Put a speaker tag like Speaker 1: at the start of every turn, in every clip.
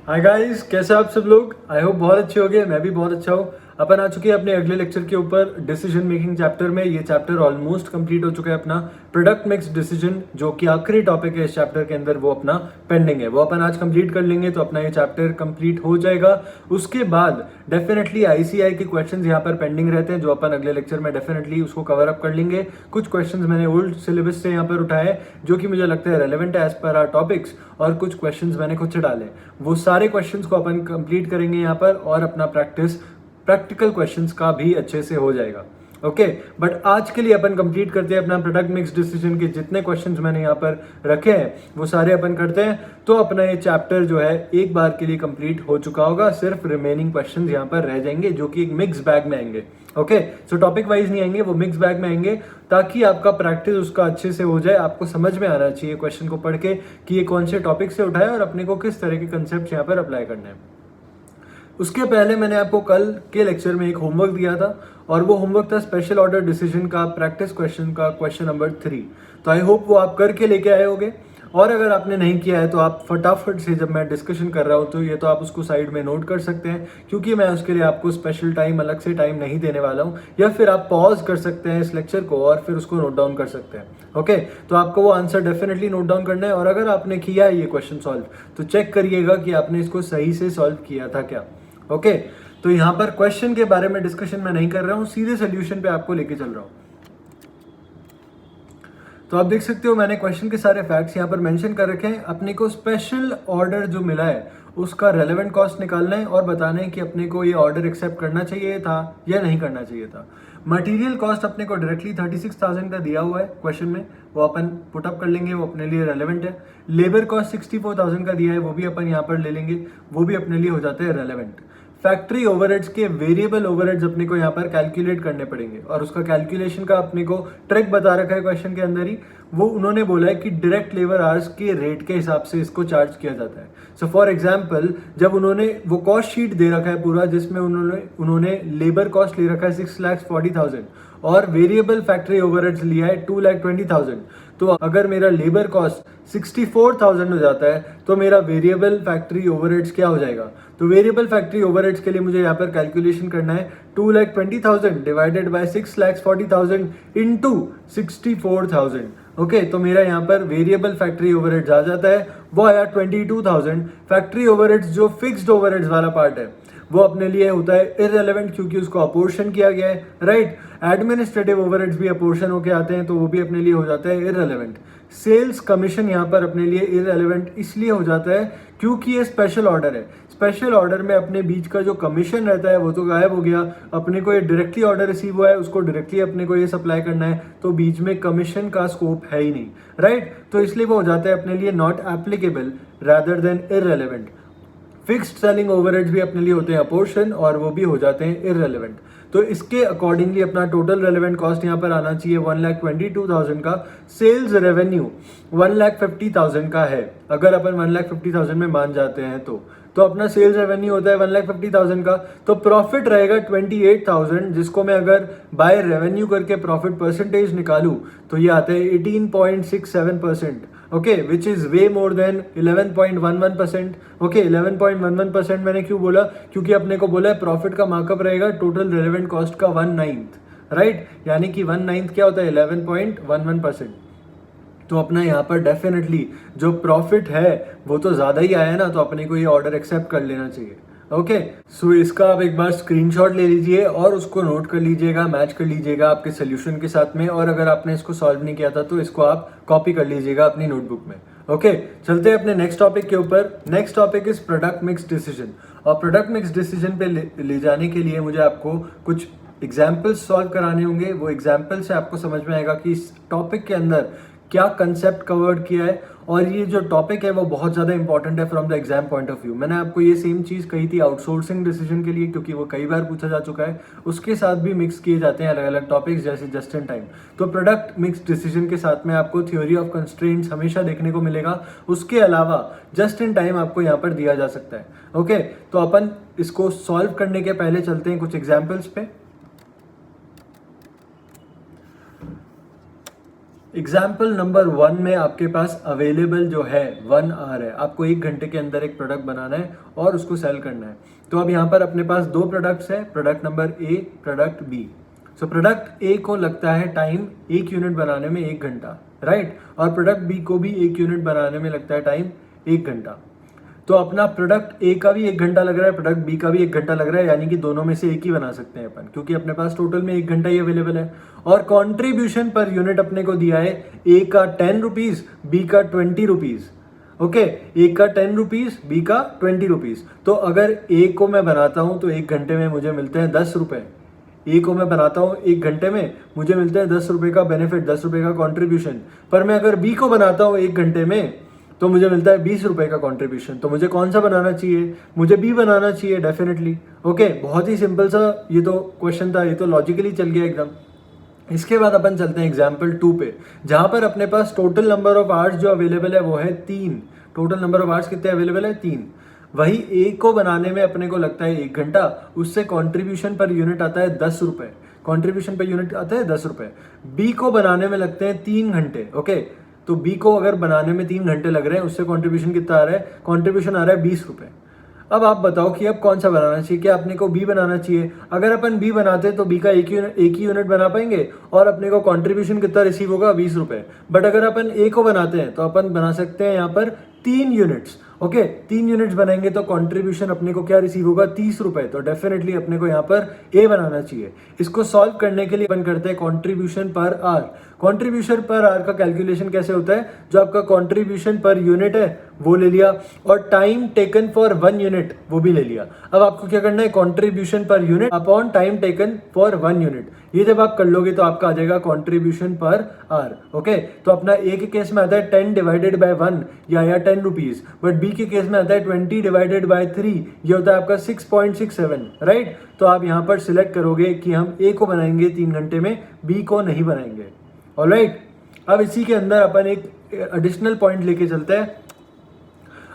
Speaker 1: Hi guys, कैसे आप सब लोग। आई होप बहुत अच्छे हो गए। मैं भी बहुत अच्छा हूँ। अपन आ चुके हैं अपने अगले लेक्चर के ऊपर डिसीजन मेकिंग चैप्टर में। ये चैप्टर ऑलमोस्ट कंप्लीट हो चुका है अपना। प्रोडक्ट मिक्स डिसीजन जो कि आखिरी टॉपिक है इस चैप्टर के अंदर, वो अपना पेंडिंग है। वो अपन आज कंप्लीट कर लेंगे तो अपना ये चैप्टर कंप्लीट हो जाएगा। उसके बाद डेफिनेटली आईसीआई के क्वेश्चंस यहाँ पर पेंडिंग रहते हैं, जो अपन अगले लेक्चर में डेफिनेटली उसको कवर अप कर लेंगे। कुछ क्वेश्चंस मैंने ओल्ड सिलेबस से यहाँ पर उठाए जो कि मुझे लगता है रेलेवेंट है एज पर आर टॉपिक्स, और कुछ क्वेश्चंस मैंने खुद से डाले। वो सारे क्वेश्चंस को अपन कंप्लीट करेंगे यहाँ पर, और अपना प्रैक्टिकल क्वेश्चंस का भी अच्छे से हो जाएगा। ओके, बट आज के लिए अपन कंप्लीट करते हैं अपना प्रोडक्ट मिक्स डिसीजन के जितने क्वेश्चंस मैंने यहाँ पर रखे हैं वो सारे अपन करते हैं। तो अपना ये चैप्टर जो है एक बार के लिए कंप्लीट हो चुका होगा। सिर्फ रिमेनिंग क्वेश्चंस यहाँ पर रह जाएंगे जो कि एक मिक्स बैग में आएंगे। ओके, सो टॉपिक वाइज नहीं आएंगे, वो मिक्स बैग में आएंगे ताकि आपका प्रैक्टिस उसका अच्छे से हो जाए। आपको समझ में आना चाहिए क्वेश्चन को पढ़ के कि ये कौन से टॉपिक से उठाया और अपने को किस तरह के कंसेप्ट यहाँ पर अप्लाई करने हैं। उसके पहले मैंने आपको कल के लेक्चर में एक होमवर्क दिया था, और वो होमवर्क था स्पेशल ऑर्डर डिसीजन का प्रैक्टिस क्वेश्चन का क्वेश्चन नंबर 3। तो आई होप वो आप करके लेके आए होगे, और अगर आपने नहीं किया है तो आप फटाफट से, जब मैं डिस्कशन कर रहा हूँ तो ये तो आप उसको साइड में नोट कर सकते हैं, क्योंकि मैं उसके लिए आपको स्पेशल टाइम, अलग से टाइम नहीं देने वाला हूँ। या फिर आप पॉज कर सकते हैं इस लेक्चर को और फिर उसको नोट डाउन कर सकते हैं। ओके, तो आपको वो आंसर डेफिनेटली नोट डाउन करना है, और अगर आपने किया है ये क्वेश्चन सॉल्व तो चेक करिएगा कि आपने इसको सही से सॉल्व किया था क्या। ओके, तो यहाँ पर क्वेश्चन के बारे में डिस्कशन मैं नहीं कर रहा हूँ, सीधे सोल्यूशन पे आपको लेके चल रहा हूँ। तो आप देख सकते हो मैंने क्वेश्चन के सारे फैक्ट्स यहाँ पर मेंशन कर रखे हैं। अपने को स्पेशल ऑर्डर जो मिला है उसका रेलेवेंट कॉस्ट निकालना है और बताना है कि अपने को ये ऑर्डर एक्सेप्ट करना चाहिए था या नहीं करना चाहिए था। मटेरियल कॉस्ट अपने को डायरेक्टली 36,000 का दिया हुआ है क्वेश्चन में, वो अपन पुट अप कर लेंगे, वो अपने लिए रेलेवेंट है। लेबर कॉस्ट 64,000 का दिया है, वो भी अपन यहाँ पर ले लेंगे, वो भी अपने लिए हो जाते हैं रेलेवेंट। फैक्ट्री ओवरहेड्स के वेरिएबल ओवरहेड्स अपने को यहाँ पर कैलकुलेट करने पड़ेंगे, और उसका कैलकुलेशन का अपने को ट्रिक बता रखा है क्वेश्चन के अंदर ही। वो उन्होंने बोला है कि डायरेक्ट लेबर आवर्स के रेट के हिसाब से इसको चार्ज किया जाता है। सो फॉर एग्जांपल, जब उन्होंने वो कॉस्ट शीट दे रखा है पूरा, जिसमें उन्होंने लेबर कॉस्ट ले रखा है 6,40,000 और वेरिएबल फैक्ट्री ओवरहेड्स लिया है 2,20,000। तो अगर मेरा लेबर कॉस्ट 64,000 हो जाता है तो मेरा वेरिएबल फैक्ट्री ओवरहेड्स क्या हो जाएगा। तो वेरिएबल फैक्ट्री ओवरहेड्स के लिए मुझे यहाँ पर कैलकुलेशन करना है 2,20,000 डिवाइडेड बाय 6,40,000 इंटू 64,000। ओके, तो मेरा यहाँ पर वेरिएबल फैक्ट्री ओवरहेड्स आ जाता है, वो आया 22,000। फैक्ट्री ओवरहेड्स जो फिक्स्ड ओवरहेड्स वाला पार्ट है वो अपने लिए होता है इररेलेवेंट, क्योंकि उसको अपोर्शन किया गया है, राइट। एडमिनिस्ट्रेटिव ओवरहेड्स भी अपोर्शन होके आते हैं, तो वो भी अपने लिए हो जाता है इररेलेवेंट। सेल्स कमीशन यहाँ पर अपने लिए इररेलेवेंट इसलिए हो जाता है क्योंकि ये स्पेशल ऑर्डर है। स्पेशल ऑर्डर में अपने बीच का जो कमीशन रहता है वो तो गायब हो गया। अपने को ये डायरेक्टली ऑर्डर रिसीव हुआ है, उसको डायरेक्टली अपने को ये सप्लाई करना है, तो बीच में कमीशन का स्कोप है ही नहीं, राइट। तो इसलिए वो हो जाता है अपने लिए not applicable rather than irrelevant. Fixed selling overheads भी अपने लिए होते हैं अपोर्शन, और वो भी हो जाते हैं इररेलेवेंट। तो इसके अकॉर्डिंगली अपना टोटल रेलेवेंट कॉस्ट यहाँ पर आना चाहिए 1,22,000 का। सेल्स रेवेन्यू 1,50,000 का है, अगर अपन 1,50,000 में मान जाते हैं तो अपना सेल्स रेवेन्यू होता है 1,50,000 का। तो प्रॉफिट रहेगा 28,000, जिसको मैं अगर बाय रेवेन्यू करके प्रॉफिट परसेंटेज निकालूं तो ये आता है 18.67%। Okay, which is way more than 11.11%। Okay, 11.11% मैंने क्यों बोला, क्योंकि अपने को बोला है प्रॉफिट का मार्कअप रहेगा टोटल रेलेवेंट कॉस्ट का 1/9, राइट। यानी कि 1/9 क्या होता है 11.11%। तो अपना यहाँ पर डेफिनेटली जो प्रॉफिट है वो तो ज़्यादा ही आया ना, तो अपने को ये ऑर्डर एक्सेप्ट कर लेना चाहिए। ओके, सो इसका आप एक बार स्क्रीनशॉट ले लीजिए और उसको नोट कर लीजिएगा, मैच कर लीजिएगा आपके सोल्यूशन के साथ में, और अगर आपने इसको सॉल्व नहीं किया था तो इसको आप कॉपी कर लीजिएगा अपनी नोटबुक में। ओके, चलते हैं अपने नेक्स्ट टॉपिक के ऊपर। Next topic is product mix decision, और प्रोडक्ट मिक्स डिसीजन पे ले जाने के लिए मुझे आपको कुछ एग्जाम्पल्स सॉल्व कराने होंगे। वो एग्जाम्पल से आपको समझ में आएगा कि इस टॉपिक के अंदर क्या कंसेप्ट कवर्ड किया है, और ये जो टॉपिक है वो बहुत ज़्यादा इंपॉर्टेंट है from the exam point of view. मैंने आपको ये सेम चीज़ कही थी आउटसोर्सिंग डिसीजन के लिए, क्योंकि वो कई बार पूछा जा चुका है। उसके साथ भी मिक्स किए जाते हैं अलग अलग टॉपिक्स, जैसे जस्ट इन टाइम। तो प्रोडक्ट मिक्स डिसीजन के साथ में आपको थ्योरी ऑफ कंस्ट्रेंट्स हमेशा देखने को मिलेगा। उसके अलावा जस्ट इन टाइम आपको यहाँ पर दिया जा सकता है। ओके, तो अपन इसको सॉल्व करने के पहले चलते हैं कुछ एग्जाम्पल्स पे। एग्जाम्पल नंबर 1 में आपके पास अवेलेबल जो है 1 आवर है, आपको 1 घंटे के अंदर एक प्रोडक्ट बनाना है और उसको सेल करना है। तो अब यहाँ पर अपने पास दो प्रोडक्ट्स है, product number A, product B. So product A को लगता है टाइम 1 यूनिट बनाने में 1 घंटा, राइट, और प्रोडक्ट बी को भी 1 यूनिट बनाने में लगता है टाइम 1 घंटा। तो अपना प्रोडक्ट ए का भी 1 घंटा लग रहा है, प्रोडक्ट बी का भी 1 घंटा लग रहा है, यानी कि दोनों में से एक ही बना सकते हैं अपन, क्योंकि अपने पास टोटल में 1 घंटा ही अवेलेबल है। और कॉन्ट्रीब्यूशन पर यूनिट अपने को दिया है ए का 10 रुपीज, बी का 20 रुपीज। ओके, ए का 10 रुपीज, बी का 20 रुपीज। तो अगर ए को मैं बनाता हूं तो 1 घंटे में मुझे मिलते हैं 10 रुपए। ए को मैं बनाता हूँ 1 घंटे में, मुझे मिलते हैं 10 रुपए का बेनिफिट, 10 रुपए का कॉन्ट्रीब्यूशन। पर मैं अगर बी को बनाता हूँ 1 घंटे में तो मुझे मिलता है 20 रुपए का कॉन्ट्रीब्यूशन। तो मुझे कौन सा बनाना चाहिए? मुझे बी बनाना चाहिए डेफिनेटली। ओके, बहुत ही सिंपल सा ये तो क्वेश्चन था, ये तो लॉजिकली चल गया एकदम। इसके बाद अपन चलते हैं एग्जाम्पल 2 पे, जहां पर अपने पास टोटल नंबर ऑफ आवर्स जो अवेलेबल है वो है 3। टोटल नंबर ऑफ आवर्स कितने अवेलेबल है? 3। वही ए को बनाने में अपने को लगता है 1 घंटा, उससे कॉन्ट्रीब्यूशन पर यूनिट आता है 10 रुपए। कॉन्ट्रीब्यूशन पर यूनिट आता है 10 रुपए। बी को बनाने में लगते हैं 3 घंटे। ओके, तो बी को अगर बनाने में 3 घंटे लग रहे हैं, उससे कॉन्ट्रीब्यूशन कितना आ रहा है? कॉन्ट्रीब्यूशन आ रहा है 20 रुपए। अब आप बताओ कि अब कौन सा बनाना चाहिए? क्या अपने को बी बनाना चाहिए? अगर अपन बी बनाते हैं तो बी का एक ही यूनिट बना पाएंगे और अपने को कंट्रीब्यूशन कितना रिसीव होगा? 20 रुपए। बट अगर अपन ए को बनाते हैं तो अपन बना सकते हैं यहाँ पर 3 यूनिट्स। ओके, 3 यूनिट्स बनाएंगे तो कंट्रीब्यूशन अपने को क्या रिसीव होगा? 30 रुपए। तो डेफिनेटली अपने को यहाँ पर ए बनाना चाहिए। इसको सॉल्व करने के लिए अपन करते हैं contribution per R. Contribution per R का कैलकुलेशन कैसे होता है? जो आपका कॉन्ट्रीब्यूशन पर यूनिट है वो ले लिया और टाइम टेकन फॉर 1 यूनिट वो भी ले लिया। अब आपको क्या करना है? Contribution per unit upon time taken for 1 unit. ये जब आप कर लोगे तो आपका आ जाएगा कॉन्ट्रीब्यूशन पर आर। ओके, तो अपना ए के केस में आता है 10 डिवाइडेड बाय 1 या 10 रुपीज, बट बी के केस में आता है 20 डिवाइडेड बाय 3, ये होता है आपका 6.67, राइट। तो आप यहाँ पर सिलेक्ट करोगे कि हम ए को बनाएंगे 3 घंटे में, बी को नहीं बनाएंगे। ऑलराइट, अब इसी के अंदर अपन एक एडिशनल पॉइंट लेके चलते हैं।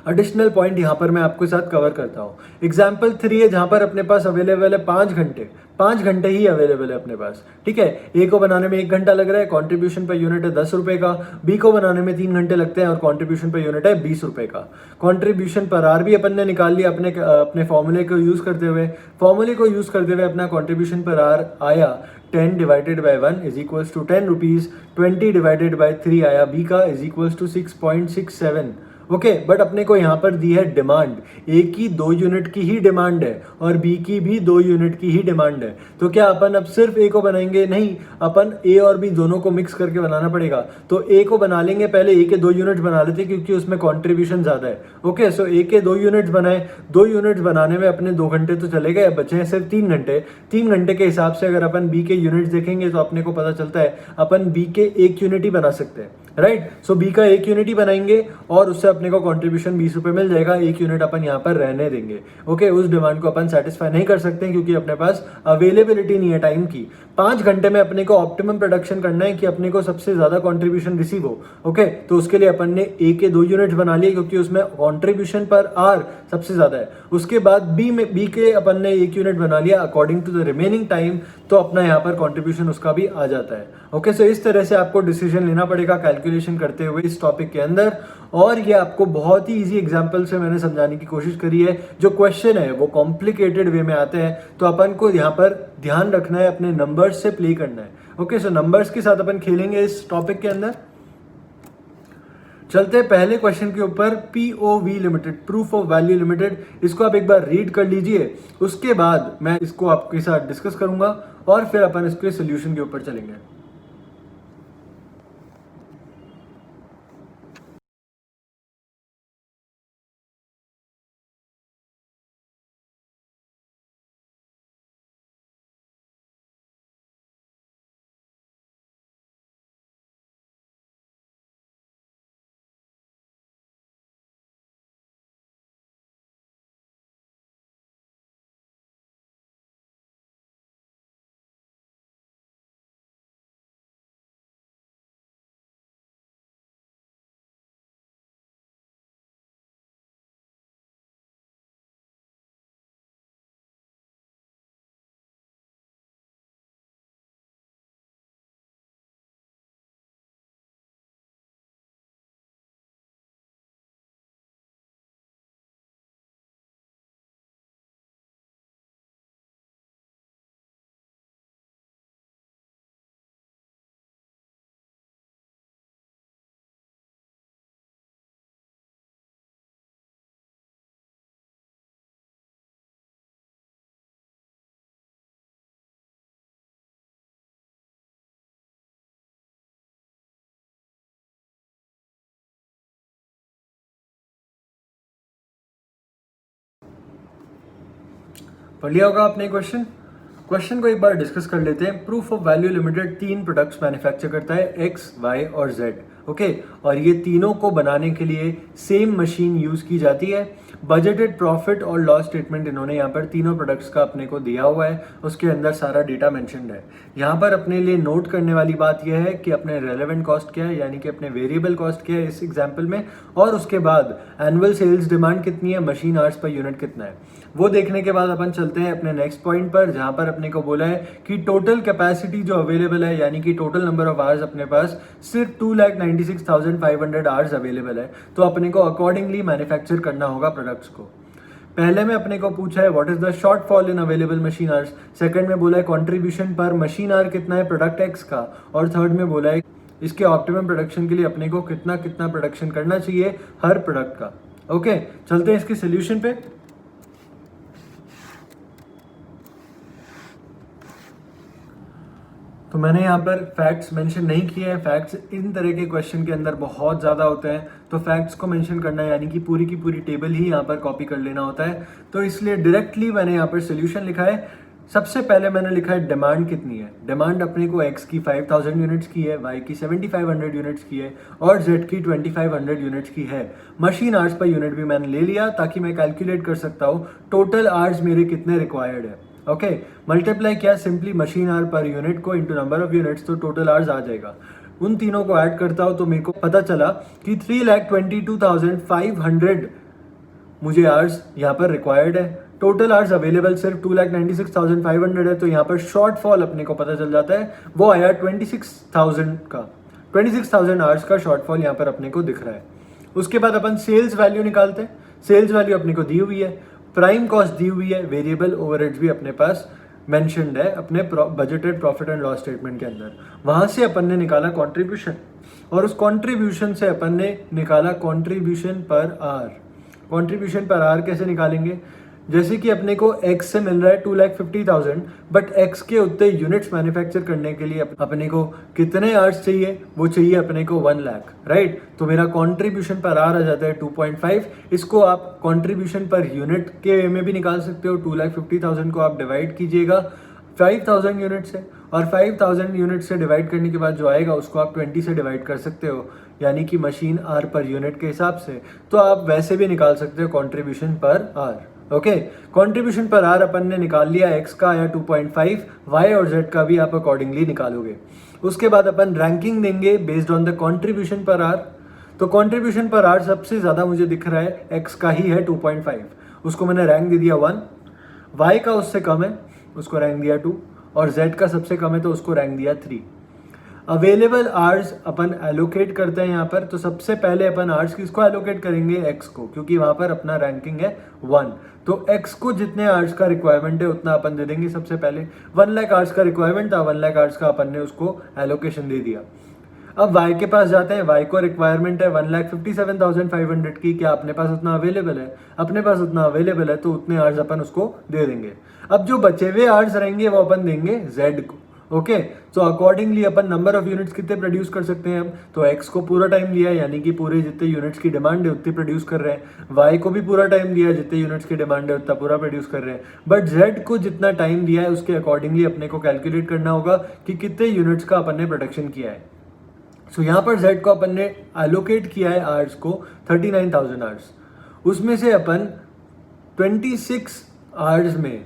Speaker 1: एडिशनल पॉइंट यहाँ पर मैं आपके साथ कवर करता हूँ। एग्जाम्पल 3 है जहाँ पर अपने पास अवेलेबल है 5 घंटे। 5 घंटे ही अवेलेबल है अपने पास, ठीक है। ए को बनाने में 1 घंटा लग रहा है, कॉन्ट्रीब्यूशन पर यूनिट है 10 रुपए का। बी को बनाने में 3 घंटे लगते हैं और कॉन्ट्रीब्यूशन पर यूनिट है 20 रुपए का। कॉन्ट्रीब्यूशन पर आर भी अपन ने निकाल लिया अपने फॉर्मूले को यूज करते हुए। फॉर्मूले को यूज करते हुए अपना कॉन्ट्रीब्यूशन पर आर आया 10 divided by 1 is equals to 10 rupees. 20 divided by 3 आया बी का is equals to 6.67। Okay, but अपने को यहाँ पर दी है डिमांड, ए की 2 यूनिट की ही डिमांड है और बी की भी 2 यूनिट की ही डिमांड है। तो क्या अपन अब सिर्फ ए को बनाएंगे? नहीं, अपन ए और बी दोनों को मिक्स करके बनाना पड़ेगा। तो ए को बना लेंगे पहले, ए के 2 यूनिट्स बना लेते क्योंकि उसमें कॉन्ट्रीब्यूशन ज्यादा है। ओके, सो ए के 2 यूनिट्स बनाए, 2 यूनिट्स बनाने में अपने 2 घंटे तो चले गए, बचे हैं सिर्फ 3 घंटे। 3 घंटे के हिसाब से अगर अपन बी के यूनिट्स देखेंगे तो अपने को पता चलता है अपन बी के 1 यूनिट ही बना सकते हैं, राइट। सो बी का 1 यूनिट ही बनाएंगे और उससे अपने को कॉन्ट्रीब्यूशन 20 रुपए मिल जाएगा। 1 यूनिट अपन यहाँ पर रहने देंगे। ओके, उस डिमांड को अपन सेटिस्फाई नहीं कर सकते क्योंकि अपने पास अवेलेबिलिटी नहीं है टाइम की। 5 घंटे में अपने को ऑप्टिमम प्रोडक्शन करना है कि अपने को सबसे ज्यादा कॉन्ट्रीब्यूशन रिसीव हो। ओके, तो उसके लिए अपन ने ए के 2 यूनिट्स बना लिए क्योंकि उसमें कॉन्ट्रीब्यूशन पर आर सबसे ज्यादा है। उसके बाद बी के अपन ने 1 यूनिट बना लिया according to the remaining time, तो अपना यहाँ पर कॉन्ट्रीब्यूशन उसका भी आ जाता है। ओके, सो इस तरह से आपको डिसीजन लेना पड़ेगा कैलकुलेशन करते हुए इस टॉपिक के अंदर। और ये आपको बहुत ही इजी एग्जांपल से मैंने समझाने की कोशिश करी है। जो क्वेश्चन है वो कॉम्प्लिकेटेड वे में आते हैं, तो अपन को यहाँ पर ध्यान रखना है, अपने नंबर्स से प्ले करना है। ओके, सो नंबर्स के साथ अपन खेलेंगे इस टॉपिक के अंदर। चलते हैं पहले क्वेश्चन के ऊपर, POV limited, proof of value limited. इसको आप एक बार रीड कर लीजिए, उसके बाद मैं इसको आपके साथ डिस्कस करूंगा और फिर अपन इसके सोल्यूशन के ऊपर चलेंगे। पढ़ लिया होगा आपने क्वेश्चन। क्वेश्चन को एक बार डिस्कस कर लेते हैं। Proof of value limited 3 products manufacture करता है, एक्स, वाई और जेड। ओके, और ये तीनों को बनाने के लिए सेम मशीन यूज की जाती है। बजटेड प्रॉफिट और लॉस स्टेटमेंट इन्होंने यहाँ पर तीनों प्रोडक्ट्स का अपने को दिया हुआ है, उसके अंदर सारा डेटा मेंशन्ड है। यहाँ पर अपने लिए नोट करने वाली बात यह है कि अपने रेलेवेंट कॉस्ट क्या है, यानी कि अपने वेरिएबल कॉस्ट क्या है इस एग्जाम्पल में, और उसके बाद एनुअल सेल्स डिमांड कितनी है, मशीन आवर्स पर यूनिट कितना है। वो देखने के बाद अपन चलते हैं अपने नेक्स्ट पॉइंट पर, जहां पर अपने को बोला है कि टोटल कैपेसिटी जो अवेलेबल है, यानी कि टोटल नंबर ऑफ आवर्स अपने पास सिर्फ 2,96,500 आवर्स अवेलेबल है। तो अपने को अकॉर्डिंगली मैन्युफैक्चर करना होगा प्रोडक्ट्स को। पहले में अपने को पूछा है what is the short fall in available machine hours. Second में बोला है कंट्रीब्यूशन पर मशीन आवर कितना है प्रोडक्ट एक्स का, और थर्ड में बोला है इसके ऑप्टिमम प्रोडक्शन के लिए अपने को कितना कितना प्रोडक्शन करना चाहिए हर प्रोडक्ट का। ओके, चलते हैं इसके सोल्यूशन पे। तो मैंने यहाँ पर फैक्ट्स मेंशन नहीं किए हैं। फैक्ट्स इन तरह के क्वेश्चन के अंदर बहुत ज़्यादा होते हैं, तो फैक्ट्स को मेंशन करना है, यानी कि पूरी की पूरी टेबल ही यहाँ पर कॉपी कर लेना होता है। तो इसलिए डायरेक्टली मैंने यहाँ पर सोल्यूशन लिखा है। सबसे पहले मैंने लिखा है डिमांड कितनी है। डिमांड अपने को एक्स की 5,000 यूनिट्स की है, वाई की 7,500 यूनिट्स की है और जेड की 2,500 यूनिट्स की है। मशीन आवर्स पर यूनिट भी मैंने ले लिया ताकि मैं कैलकुलेट कर सकता हूँ टोटल आवर्स मेरे कितने रिक्वायर्ड है। ओके, मल्टीप्लाई किया simply machine our per unit को इंटू नंबर ऑफ यूनिट्स, तो टोटल आवर्स आ जाएगा। उन तीनों को ऐड करता हूं तो मेरे को पता चला कि 3,22,500 मुझे आवर्स यहाँ पर रिक्वायर्ड है। टोटल आवर्स अवेलेबल सिर्फ 2,96,500 है, तो यहाँ पर शॉर्टफॉल अपने को पता चल जाता है, वो आया 26,000 का। 26,000 आवर्स का शॉर्टफॉल यहाँ पर अपने को दिख रहा है। उसके बाद अपन सेल्स वैल्यू निकालते हैं। सेल्स वैल्यू अपने को दी हुई है, प्राइम कॉस्ट दी हुई है, वेरिएबल ओवरहेड्स भी अपने पास मेंशन्ड है अपने budgeted profit and loss statement के अंदर। वहां से अपन ने निकाला कंट्रीब्यूशन, और उस कंट्रीब्यूशन से अपन ने निकाला contribution per hour. Contribution per hour कैसे निकालेंगे, जैसे कि अपने को एक्स से मिल रहा है 2,50,000, बट एक्स के उतने यूनिट्स मैन्युफैक्चर करने के लिए अपने को कितने आवर्स चाहिए, वो चाहिए अपने को 1 लाख, राइट। तो मेरा कंट्रीब्यूशन पर आवर आ जाता है 2.5। इसको आप कंट्रीब्यूशन पर यूनिट के वे में भी निकाल सकते हो। 2,50,000 को आप डिवाइड कीजिएगा 5,000 यूनिट से, और 5,000 यूनिट से डिवाइड करने के बाद जो आएगा उसको आप 20 से डिवाइड कर सकते हो, यानी कि मशीन आर पर यूनिट के हिसाब से। तो आप वैसे भी निकाल सकते हो contribution per R. Okay, contribution per R अपन ने निकाल लिया, एक्स का आया 2.5, वाई और जेड का भी आप अकॉर्डिंगली निकालोगे। उसके बाद अपन रैंकिंग देंगे based on the contribution per R. तो कंट्रीब्यूशन पर आर सबसे ज्यादा मुझे दिख रहा है एक्स का ही है 2.5, उसको मैंने रैंक दे दिया 1। वाई का उससे कम है, उसको रैंक दिया 2, और जेड का सबसे कम है तो उसको रैंक दिया 3। अवेलेबल आवर्स अपन एलोकेट करते हैं यहाँ पर। तो सबसे पहले अपन आवर्स किसको एलोकेट करेंगे, एक्स को, क्योंकि वहां पर अपना रैंकिंग है 1। तो एक्स को जितने आवर्स का रिक्वायरमेंट है उतना अपन दे देंगे। सबसे पहले 1 लाख आवर्स का रिक्वायरमेंट था, 1 लाख आवर्स का अपन ने उसको एलोकेशन दे दिया। अब वाई के पास जाते हैं। वाई को रिक्वायरमेंट है 1,57,500 की। क्या अपने पास उतना अवेलेबल है, अपने पास उतना अवेलेबल है, तो उतने आवर्स अपन उसको दे देंगे। अब जो बचे हुए आवर्स रहेंगे वो अपन देंगे जेड को। ओके, तो accordingly upon number of units कितने प्रोड्यूस कर सकते हैं हम, तो एक्स को पूरा टाइम लिया, यानी कि पूरे जितने यूनिट्स की डिमांड है उतने प्रोड्यूस कर रहे हैं। वाई को भी पूरा टाइम लिया, जितने यूनिट्स की डिमांड है उतना पूरा प्रोड्यूस कर रहे हैं। बट जेड को जितना टाइम दिया है उसके अकॉर्डिंगली अपने को कैलकुलेट करना होगा कि कितने यूनिट्स का अपन ने प्रोडक्शन किया है। सो यहाँ पर जेड को अपन ने एलोकेट किया है आवर्स को 39,000 आवर्स। उसमें से अपन 26 आवर्स में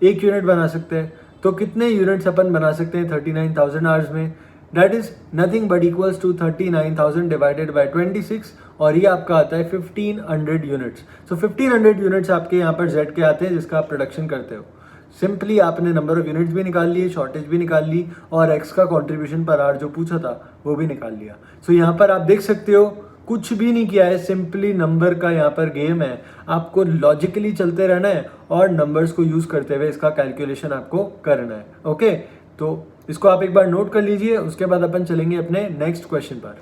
Speaker 1: एक यूनिट बना सकते हैं। तो कितने यूनिट्स अपन बना सकते हैं 39,000 आवर्स में, that is nothing but equals to 39,000 divided by 26, और ये आपका आता है 1,500 यूनिट्स। सो 1,500 यूनिट्स आपके यहाँ पर जेड के आते हैं जिसका आप प्रोडक्शन करते हो। सिंपली आपने नंबर ऑफ यूनिट्स भी निकाल लिए, शॉर्टेज भी निकाल ली, और एक्स का कंट्रीब्यूशन पर आवर जो पूछा था वो भी निकाल लिया। सो यहाँ पर आप देख सकते हो कुछ भी नहीं किया है, सिंपली नंबर का यहाँ पर गेम है। आपको लॉजिकली चलते रहना है और नंबर्स को यूज करते हुए इसका कैलकुलेशन आपको करना है। ओके, तो इसको आप एक बार नोट कर लीजिए। उसके बाद अपन चलेंगे अपने नेक्स्ट क्वेश्चन पर।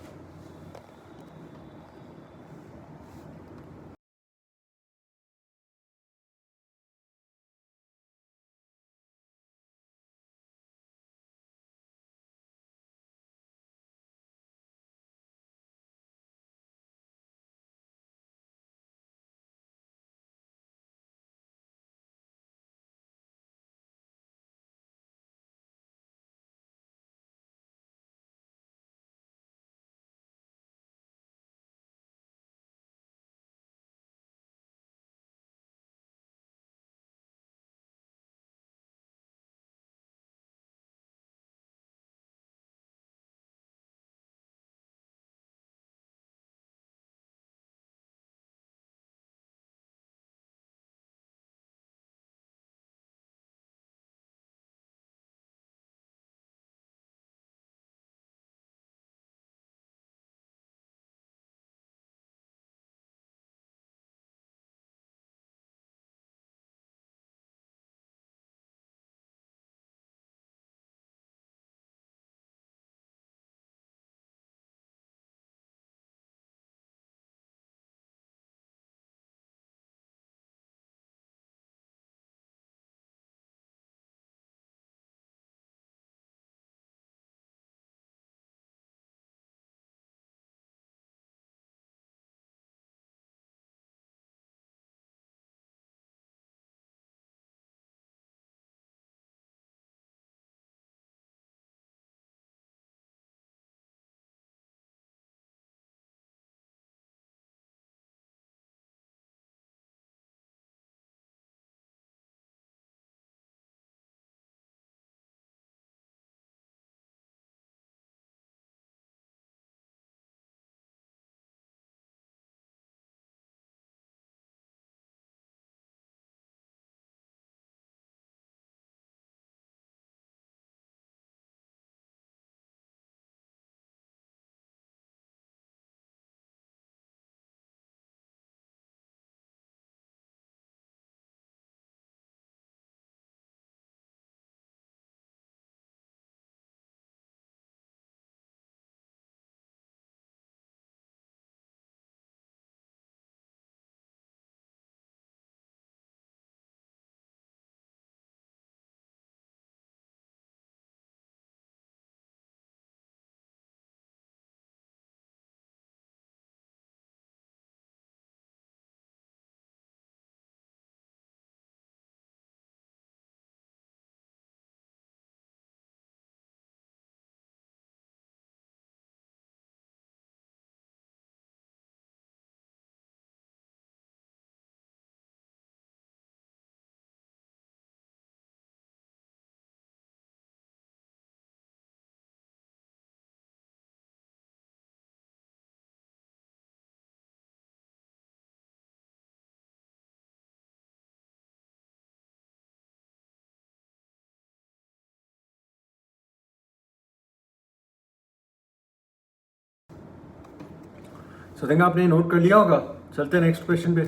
Speaker 1: सो देंगे आपने नोट कर लिया होगा। चलते हैं नेक्स्ट क्वेश्चन पे।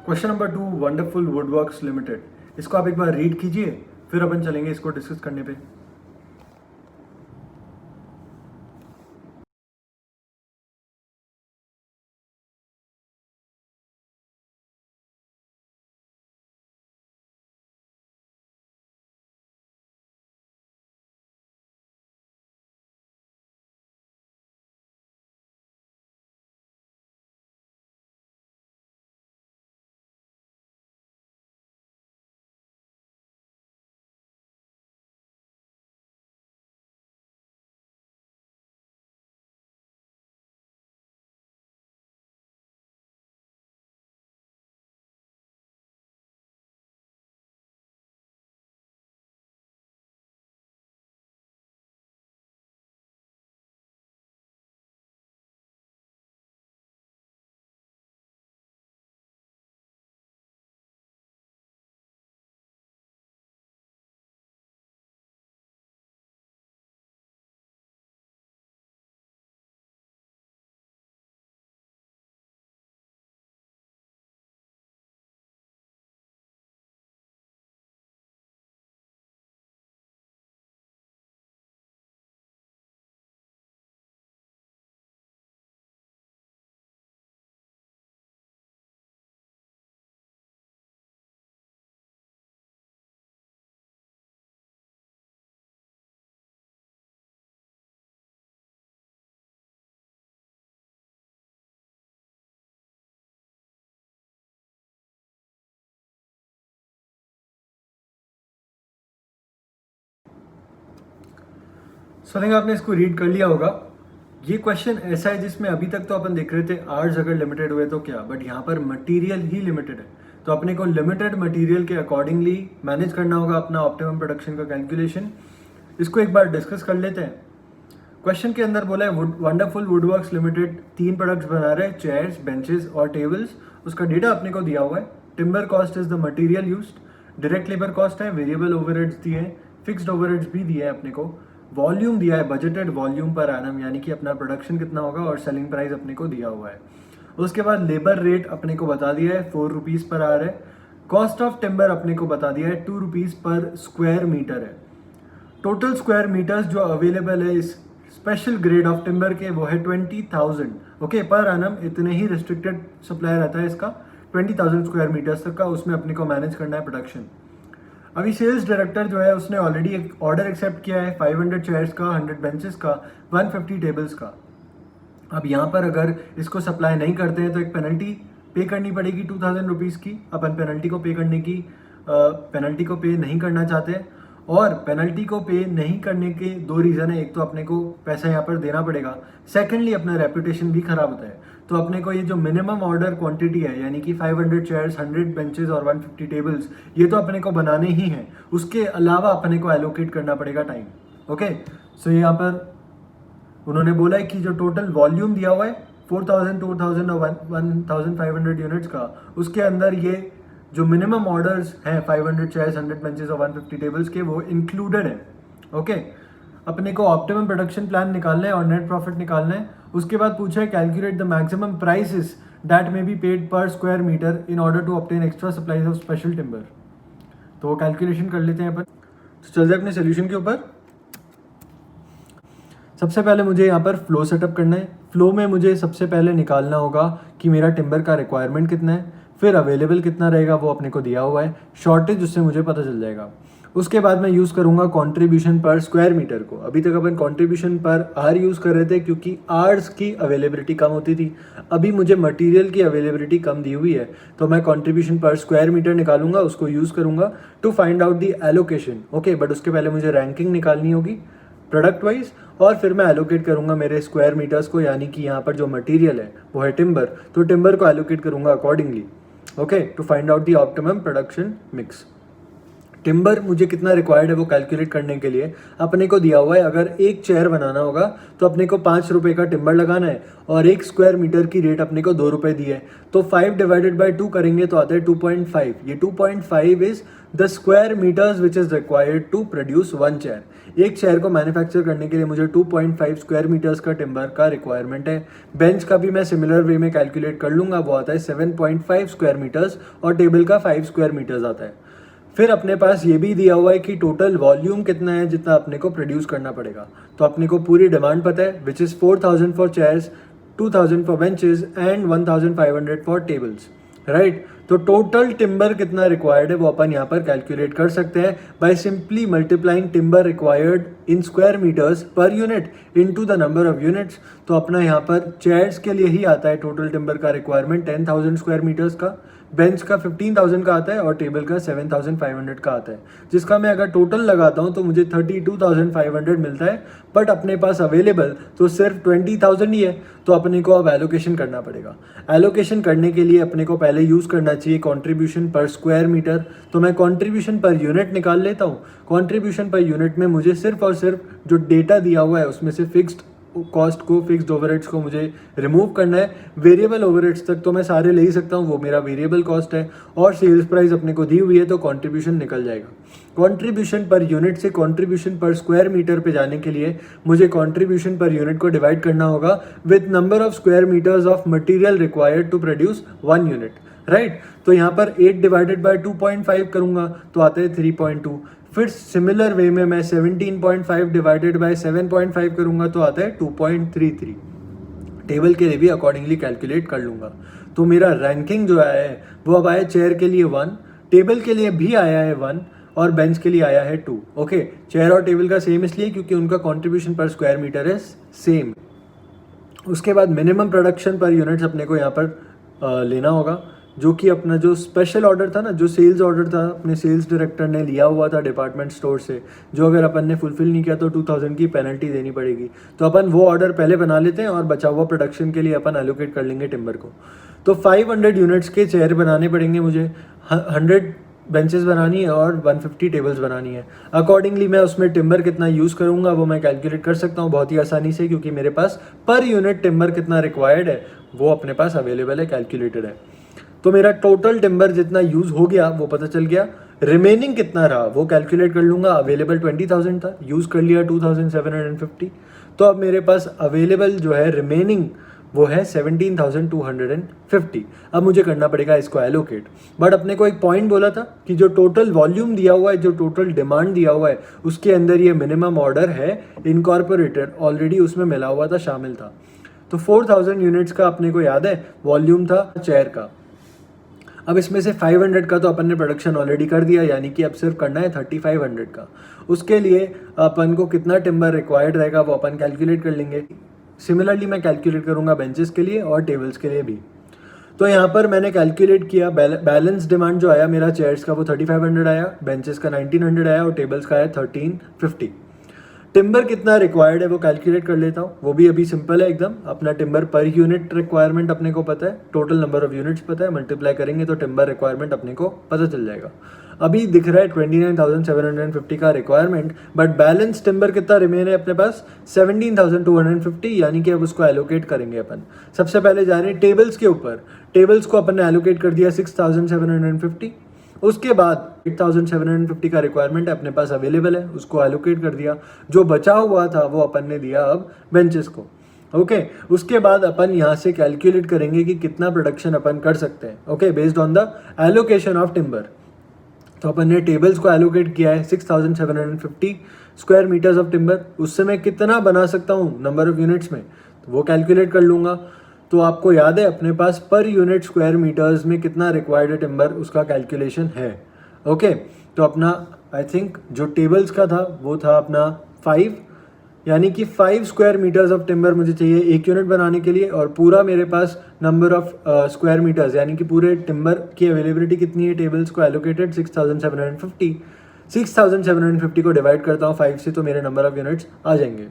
Speaker 1: Question number 2, wonderful woodworks limited. इसको आप एक बार रीड कीजिए, फिर अपन चलेंगे इसको डिस्कस करने पे। सो देंगे आपने इसको रीड कर लिया होगा। ये क्वेश्चन ऐसा है जिसमें अभी तक तो अपन देख रहे थे आर्ट्स अगर लिमिटेड हुए तो क्या, बट यहाँ पर मटेरियल ही लिमिटेड है। तो अपने को लिमिटेड मटेरियल के अकॉर्डिंगली मैनेज करना होगा अपना ऑप्टिमम प्रोडक्शन का कैलकुलेशन। इसको एक बार डिस्कस कर लेते हैं। क्वेश्चन के अंदर बोला है वंडरफुल वुडवर्क्स लिमिटेड 3 प्रोडक्ट्स बना रहे हैं, चेयर्स, बेंचेस और टेबल्स। उसका डेटा अपने को दिया हुआ है। Timber cost is the material used, direct labour cost है, वेरिएबल ओवरहेड्स दिए हैं, फिक्स्ड ओवरहेड्स भी दिए हैं अपने को, वॉल्यूम दिया है, बजटेड वॉल्यूम पर एनम यानी कि अपना प्रोडक्शन कितना होगा, और सेलिंग प्राइस अपने को दिया हुआ है। उसके बाद लेबर रेट अपने को बता दिया है 4 रुपीज़ पर आवर है। कॉस्ट ऑफ टिम्बर अपने को बता दिया है 2 रुपीज़ पर स्क्वायर मीटर है। टोटल स्क्वायर मीटर्स जो अवेलेबल है इस स्पेशल ग्रेड ऑफ टिम्बर के वो है 20,000 ओके पर एनम। इतने ही रिस्ट्रिक्टेड सप्लाई रहता है इसका 20,000 स्क्वायर मीटर्स तक का, उसमें अपने को मैनेज करना है प्रोडक्शन। अभी सेल्स डायरेक्टर जो है उसने ऑलरेडी एक ऑर्डर एक्सेप्ट किया है 500 चेयर्स का, 100 बेंचेस का, 150 टेबल्स का। अब यहाँ पर अगर इसको सप्लाई नहीं करते हैं तो एक पेनल्टी पे करनी पड़ेगी 2,000 रुपीज़ की। अपन पेनल्टी को पे नहीं करना चाहते, और पेनल्टी को पे नहीं करने के 2 रीज़न है। एक तो अपने को पैसा यहाँ पर देना पड़ेगा, सेकेंडली अपना रेपुटेशन भी खराब होता है। तो अपने को ये जो मिनिमम ऑर्डर क्वांटिटी है यानी कि 500 चेयर्स, 100 बेंचेस और 150 टेबल्स, ये तो अपने को बनाने ही हैं। उसके अलावा अपने को एलोकेट करना पड़ेगा टाइम। ओके, सो यहाँ पर उन्होंने बोला है कि जो टोटल वॉल्यूम दिया हुआ है 4,000, 2,000 और 1,500 यूनिट्स का, उसके अंदर ये जो मिनिमम ऑर्डर्स हैं 500 चेयर्स, 100 बेंचेस और 150 टेबल्स के, वो इंक्लूडेड है। ओके, अपने को ऑप्टिमम प्रोडक्शन प्लान निकालना है और नेट प्रॉफिट निकालना है। उसके बाद पूछा है calculate the maximum prices that may be paid per square metre in order to obtain extra supplies of special timber. तो वो कैलकुलेशन कर लेते हैं अपन। तो चलते हैं अपने सोल्यूशन के ऊपर। सबसे पहले मुझे यहाँ पर फ्लो सेटअप करना है। फ्लो में मुझे सबसे पहले निकालना होगा कि मेरा टिम्बर का रिक्वायरमेंट कितना है, फिर अवेलेबल कितना रहेगा वो अपने को दिया हुआ है, शॉर्टेज उससे मुझे पता चल जाएगा। उसके बाद मैं यूज़ करूँगा कंट्रीब्यूशन पर स्क्वायर मीटर को। अभी तक अपन कंट्रीब्यूशन पर आर यूज़ कर रहे थे क्योंकि आर्स की अवेलेबिलिटी कम होती थी। अभी मुझे मटेरियल की अवेलेबिलिटी कम दी हुई है, तो मैं कंट्रीब्यूशन पर स्क्वायर मीटर निकालूंगा, उसको यूज़ करूँगा to find out the allocation. Okay, but उसके पहले मुझे रैंकिंग निकालनी होगी प्रोडक्ट वाइज, और फिर मैं एलोकेट करूँगा मेरे स्क्वायर मीटर्स को, यानी कि यहाँ पर जो मटीरियल है वो है टिम्बर, तो टिम्बर को एलोकेट करूँगा accordingly. Okay, to find out the optimum production mix. Timber मुझे कितना रिक्वायर्ड है वो कैलकुलेट करने के लिए अपने को दिया हुआ है, अगर एक चेयर बनाना होगा तो अपने को 5 रुपये का टिम्बर लगाना है और 1 स्क्वायर मीटर की रेट अपने को 2 रुपये दी है, तो 5 डिवाइडेड बाई 2 करेंगे तो आता है 2.5। ये 2.5 is the square meters which is required to produce one chair. एक चेयर को मैन्युफैक्चर करने के लिए मुझे 2.5 स्क्वायर मीटर्स का टिम्बर का रिक्वायरमेंट है। बेंच का भी मैं सिमिलर वे में कैलकुलेट कर लूँगा, वो आता है 7.5 स्क्वायर मीटर्स और टेबल का 5 स्क्वायर मीटर्स आता है। फिर अपने पास ये भी दिया हुआ है कि टोटल वॉल्यूम कितना है जितना अपने को प्रोड्यूस करना पड़ेगा। तो अपने को पूरी डिमांड पता है which is 4000 for chairs, 2000 for benches and 1500 for tables, right. तो टोटल टिम्बर कितना रिक्वायर्ड है वो अपन यहाँ पर कैलकुलेट कर सकते हैं by simply multiplying timber required in square meters per unit into the number of units. तो अपना यहाँ पर चेयर्स के लिए ही आता है टोटल टिम्बर का रिक्वायरमेंट 10,000 स्क्वायर मीटर्स का, बेंच का 15,000 का आता है और टेबल का 7,500 का आता है, जिसका मैं अगर टोटल लगाता हूँ तो मुझे 32,500 मिलता है। बट अपने पास अवेलेबल तो सिर्फ 20,000 ही है, तो अपने को अब एलोकेशन करना पड़ेगा। एलोकेशन करने के लिए अपने को पहले यूज़ करना चाहिए कंट्रीब्यूशन पर स्क्वायर मीटर। तो मैं कंट्रीब्यूशन पर यूनिट निकाल लेता हूँ। कंट्रीब्यूशन पर यूनिट में मुझे सिर्फ और सिर्फ जो डेटा दिया हुआ है उसमें से फिक्स्ड कॉस्ट को, फिक्स्ड ओवरहेड्स को मुझे रिमूव करना है। वेरिएबल ओवरहेड्स तक तो मैं सारे ले ही सकता हूँ, वो मेरा वेरिएबल कॉस्ट है और सेल्स प्राइस अपने को दी हुई है तो कंट्रीब्यूशन निकल जाएगा। कंट्रीब्यूशन पर यूनिट से कंट्रीब्यूशन पर स्क्वायर मीटर पे जाने के लिए मुझे कंट्रीब्यूशन पर यूनिट को डिवाइड करना होगा with number of square meters of material required to produce one unit, right. तो यहाँ पर 8 डिवाइडेड बाय 2.5 करूँगा तो आता है 3.2। फिर सिमिलर वे में मैं 17.5 डिवाइडेड बाय 7.5 करूँगा तो आता है 2.33। टेबल के लिए भी अकॉर्डिंगली कैलकुलेट कर लूँगा। तो मेरा रैंकिंग जो आया है वो अब आया चेयर के लिए 1, टेबल के लिए भी आया है 1 और बेंच के लिए आया है 2। ओके, चेयर और टेबल का सेम इसलिए क्योंकि उनका कॉन्ट्रीब्यूशन पर स्क्वायर मीटर है सेम। उसके बाद मिनिमम प्रोडक्शन पर यूनिट्स अपने को यहाँ पर लेना होगा, जो कि अपना जो स्पेशल ऑर्डर था ना, जो सेल्स ऑर्डर था अपने सेल्स डायरेक्टर ने लिया हुआ था डिपार्टमेंट स्टोर से, जो अगर अपन ने फुलफिल नहीं किया तो 2000 की पेनल्टी देनी पड़ेगी। तो अपन वो ऑर्डर पहले बना लेते हैं और बचा हुआ प्रोडक्शन के लिए अपन एलोकेट कर लेंगे टिम्बर को। तो 500 यूनिट्स के चेयर बनाने पड़ेंगे मुझे, 100 बेंचेस बनानी है और 150 टेबल्स बनानी है। अकॉर्डिंगली मैं उसमें टिम्बर कितना यूज़ करूँगा वो मैं कैलकुलेट कर सकता हूँ बहुत ही आसानी से, क्योंकि मेरे पास पर यूनिट टिम्बर कितना रिक्वायर्ड है वो अपने पास अवेलेबल है, कैलकुलेटेड है। तो मेरा टोटल टिम्बर जितना यूज़ हो गया वो पता चल गया। रिमेनिंग कितना रहा वो कैलकुलेट कर लूँगा। अवेलेबल 20,000 था, यूज़ कर लिया 2,750। तो अब मेरे पास अवेलेबल जो है रिमेनिंग वो है 17,250। अब मुझे करना पड़ेगा इसको एलोकेट। बट अपने को एक पॉइंट बोला था कि जो टोटल वॉल्यूम दिया हुआ है, जो टोटल डिमांड दिया हुआ है, उसके अंदर ये मिनिमम ऑर्डर है इनकॉर्पोरेटेड, ऑलरेडी उसमें मिला हुआ था, शामिल था। तो 4,000 यूनिट्स का अपने को याद है वॉल्यूम था चेयर का। अब इसमें से 500 का तो अपन ने प्रोडक्शन ऑलरेडी कर दिया, यानी कि अब सिर्फ करना है 3,500 का। उसके लिए अपन को कितना टिम्बर रिक्वायर्ड रहेगा वो अपन कैलकुलेट कर लेंगे। सिमिलरली मैं कैलकुलेट करूंगा बेंचेस के लिए और टेबल्स के लिए भी। तो यहाँ पर मैंने कैलकुलेट किया, बैलेंस डिमांड जो आया मेरा चेयर्स का वो 3,500 आया, बेंचेस का 1,900 आया और टेबल्स का आया 1,350। टिम्बर कितना रिक्वायर्ड है वो कैलकुलेट कर लेता हूँ, वो भी अभी सिंपल है एकदम। अपना टिम्बर पर यूनिट रिक्वायरमेंट अपने को पता है, टोटल नंबर ऑफ यूनिट्स पता है, मल्टीप्लाई करेंगे तो टिम्बर रिक्वायरमेंट अपने को पता चल जाएगा। अभी दिख रहा है 29,750 का रिक्वायरमेंट, बट बैलेंस टिम्बर कितना रिमेन है अपने पास 17,250, यानी कि अब उसको एलोकेट करेंगे अपन। सबसे पहले जा रहे हैं टेबल्स के ऊपर। टेबल्स को अपन ने एलोकेट कर दिया 6,750। उसके बाद 8,750 का रिक्वायरमेंट अपने पास अवेलेबल है, उसको एलोकेट कर दिया। जो बचा हुआ था वो अपन ने दिया अब बेंचेस को। ओके, उसके बाद अपन यहाँ से कैलकुलेट करेंगे कि कितना प्रोडक्शन अपन कर सकते हैं, okay, based on the allocation of timber. तो अपन ने टेबल्स को एलोकेट किया है 6,750 स्क्वायर मीटर्स ऑफ टिम्बर। उससे मैं कितना बना सकता हूँ नंबर ऑफ यूनिट्स में, तो वो कैलकुलेट कर लूँगा। तो आपको याद है अपने पास पर यूनिट स्क्वायर मीटर्स में कितना रिक्वायर्ड है टिम्बर, उसका कैलकुलेशन है। ओके, तो अपना आई थिंक जो टेबल्स का था वो था अपना 5, यानी कि 5 स्क्वायर मीटर्स ऑफ टिम्बर मुझे चाहिए एक यूनिट बनाने के लिए। और पूरा मेरे पास नंबर ऑफ स्क्वायर मीटर्स, यानी कि पूरे टिम्बर की अवेलेबिलिटी कितनी है टेबल्स को एलोकेटेड 6,750। 6,750 को डिवाइड करता हूँ 5 से तो मेरे नंबर ऑफ यूनिट्स आ जाएंगे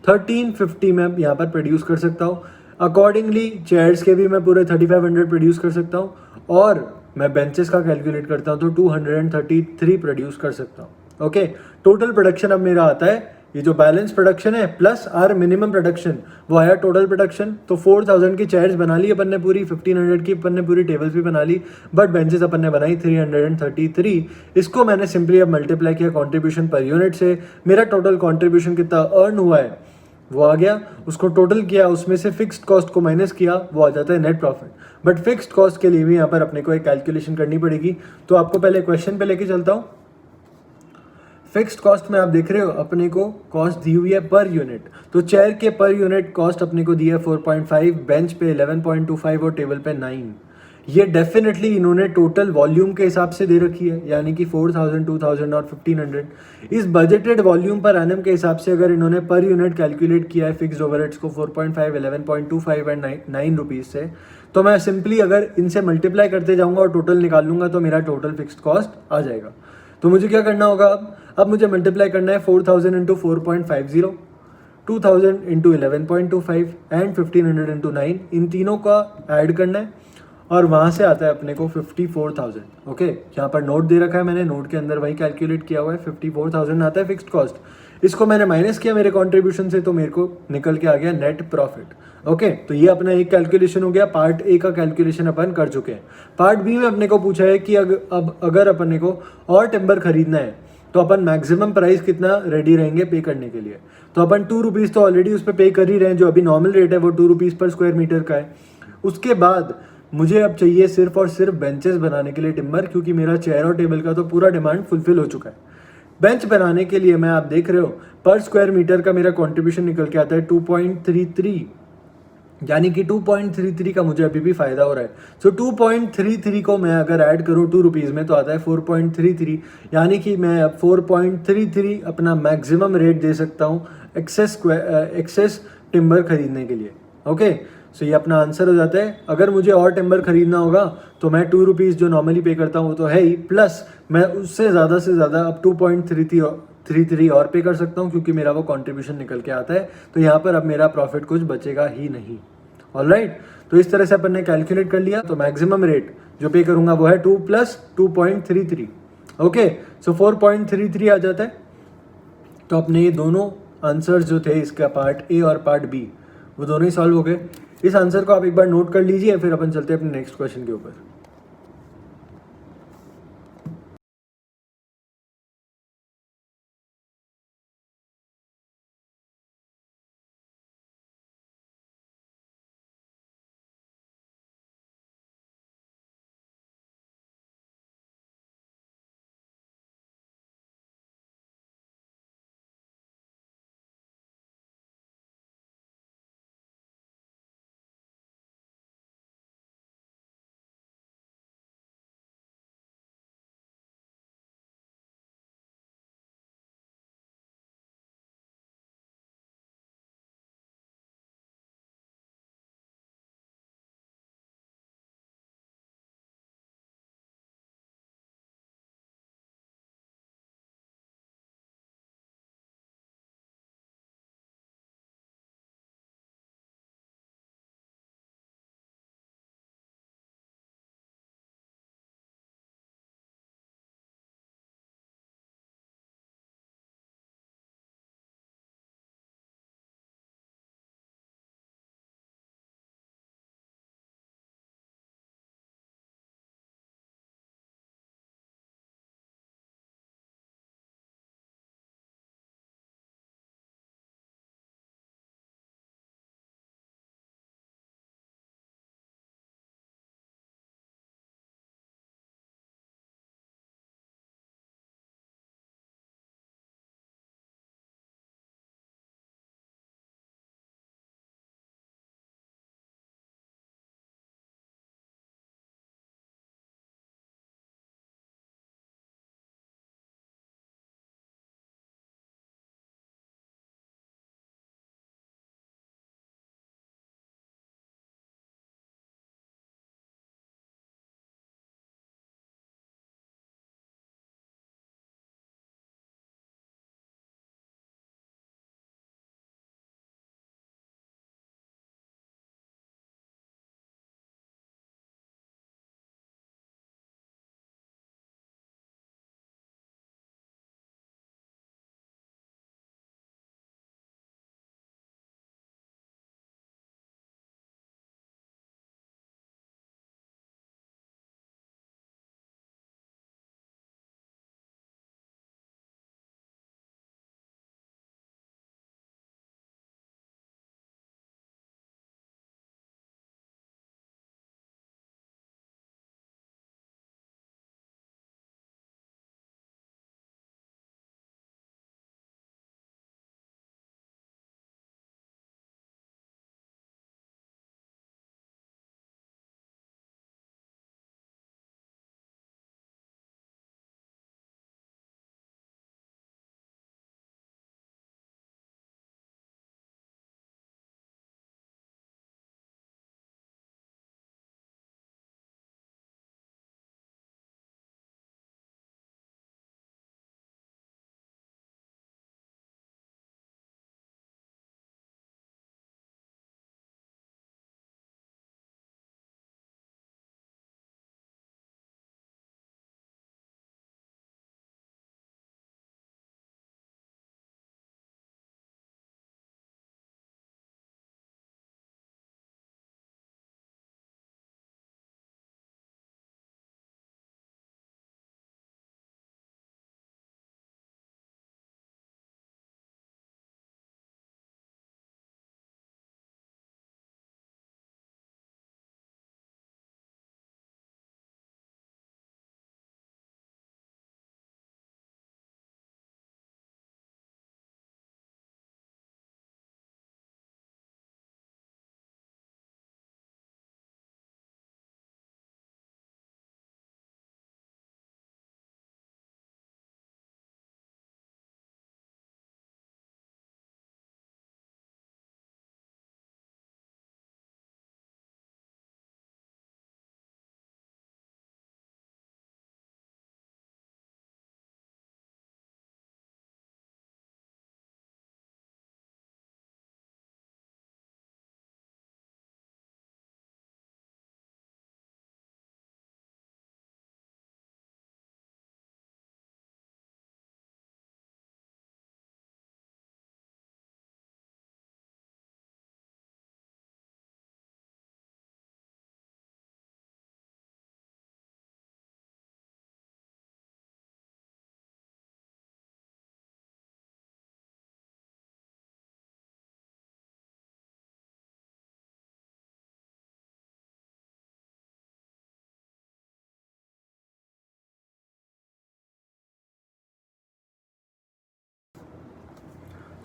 Speaker 1: 1,350 मैं यहाँ पर प्रोड्यूस कर सकता हूँ। अकॉर्डिंगली चेयर्स के भी मैं पूरे 3,500 प्रोड्यूस कर सकता हूँ और मैं बेंचेस का कैलकुलेट करता हूँ तो 233 प्रोड्यूस कर सकता हूँ। ओके, टोटल प्रोडक्शन अब मेरा आता है, ये जो बैलेंस प्रोडक्शन है प्लस आर मिनिमम प्रोडक्शन, वो आया टोटल प्रोडक्शन। तो 4000 की चेयर्स बना ली अपन ने पूरी, 1500 की अपन ने पूरी टेबल्स भी बना ली, बट बेंचेस अपन ने बनाई 333। इसको मैंने सिंपली अब मल्टीप्लाई किया कॉन्ट्रीब्यूशन पर यूनिट से, मेरा टोटल कॉन्ट्रीब्यूशन कितना अर्न हुआ है वो आ गया, उसको टोटल किया, उसमें से फिक्स्ड कॉस्ट को माइनस किया, वो आ जाता है net profit. But fixed cost के लिए भी यहाँ पर अपने को एक कैलकुलेशन करनी पड़ेगी। तो आपको पहले क्वेश्चन पे लेके चलता हूँ। फिक्स्ड कॉस्ट में आप देख रहे हो अपने को कॉस्ट दी हुई है पर यूनिट, तो चेयर के पर यूनिट कॉस्ट अपने को दी है 4.5, बेंच पे 11.25 और टेबल पे 9। ये डेफिनेटली इन्होंने टोटल वॉल्यूम के हिसाब से दे रखी है, यानी कि 4000, 2000 और 1500। इस बजटेड वॉल्यूम पर एनएम के हिसाब से अगर इन्होंने पर यूनिट कैलकुलेट किया है फिक्स्ड ओवरहेड्स को 4.5, 11.25 एंड 9 रुपीज़ से, तो मैं सिंपली अगर इनसे मल्टीप्लाई करते जाऊंगा और टोटल निकाल लूंगा तो मेरा टोटल फिक्स्ड कॉस्ट आ जाएगा। तो मुझे क्या करना होगा अब मुझे मल्टीप्लाई करना है 4000 इंटू 4.50, 2000 इंटू 11.25 एंड 1500 इंटू 9, इन तीनों का ऐड करना है और वहाँ से आता है अपने को 54,000। ओके, यहाँ पर नोट दे रखा है मैंने, नोट के अंदर वही कैलकुलेट किया हुआ है, 54,000 आता है फिक्स्ड कॉस्ट। इसको मैंने माइनस किया मेरे कंट्रीब्यूशन से, तो मेरे को निकल के आ गया नेट प्रॉफिट। ओके, तो ये अपना एक कैलकुलेशन हो गया, पार्ट ए का कैलकुलेशन अपन कर चुके हैं। पार्ट बी में अपने को पूछा है कि अगर अपने को और टिम्बर खरीदना है तो अपन मैक्सिमम प्राइस कितना रेडी रहेंगे पे करने के लिए। तो अपन 2 रुपीज़ तो ऑलरेडी उस पर पे कर ही रहे हैं, जो अभी नॉर्मल रेट है वो 2 रुपीज़ पर स्क्वायर मीटर का है। उसके बाद मुझे अब चाहिए सिर्फ और सिर्फ बेंचेस बनाने के लिए टिम्बर, क्योंकि मेरा चेयर और टेबल का तो पूरा डिमांड फुलफिल हो चुका है। बेंच बनाने के लिए मैं, आप देख रहे हो, पर स्क्वायर मीटर का मेरा कॉन्ट्रीब्यूशन निकल के आता है 2.33, यानी कि 2.33 का मुझे अभी भी फायदा हो रहा है। सो 2.33 को मैं अगर ऐड करूँ 2 रुपीज़ में तो आता है 4.33, यानी कि मैं अब 4.33 अपना मैक्सिमम रेट दे सकता हूँ एक्सेस टिम्बर खरीदने के लिए। ओके, सो ये अपना आंसर हो जाता है। अगर मुझे और टिम्बर खरीदना होगा तो मैं 2 रुपीज़ जो नॉर्मली पे करता हूँ वो तो है ही, प्लस मैं उससे ज़्यादा से ज़्यादा अब 2.33 और पे कर सकता हूँ, क्योंकि मेरा वो कंट्रीब्यूशन निकल के आता है। तो यहाँ पर अब मेरा प्रॉफिट कुछ बचेगा ही नहीं। ऑलराइट, तो इस तरह से अपन ने कैलकुलेट कर लिया। तो मैक्सिमम रेट जो पे करूँगा वो है 2 + 2.33। ओके, सो 4.33 आ जाता है। तो अपने ये दोनों आंसर्स जो थे, इसका पार्ट ए और पार्ट बी, वो दोनों ही सॉल्व हो गए। इस आंसर को आप एक बार नोट कर लीजिए, फिर अपन चलते हैं अपने नेक्स्ट क्वेश्चन के ऊपर।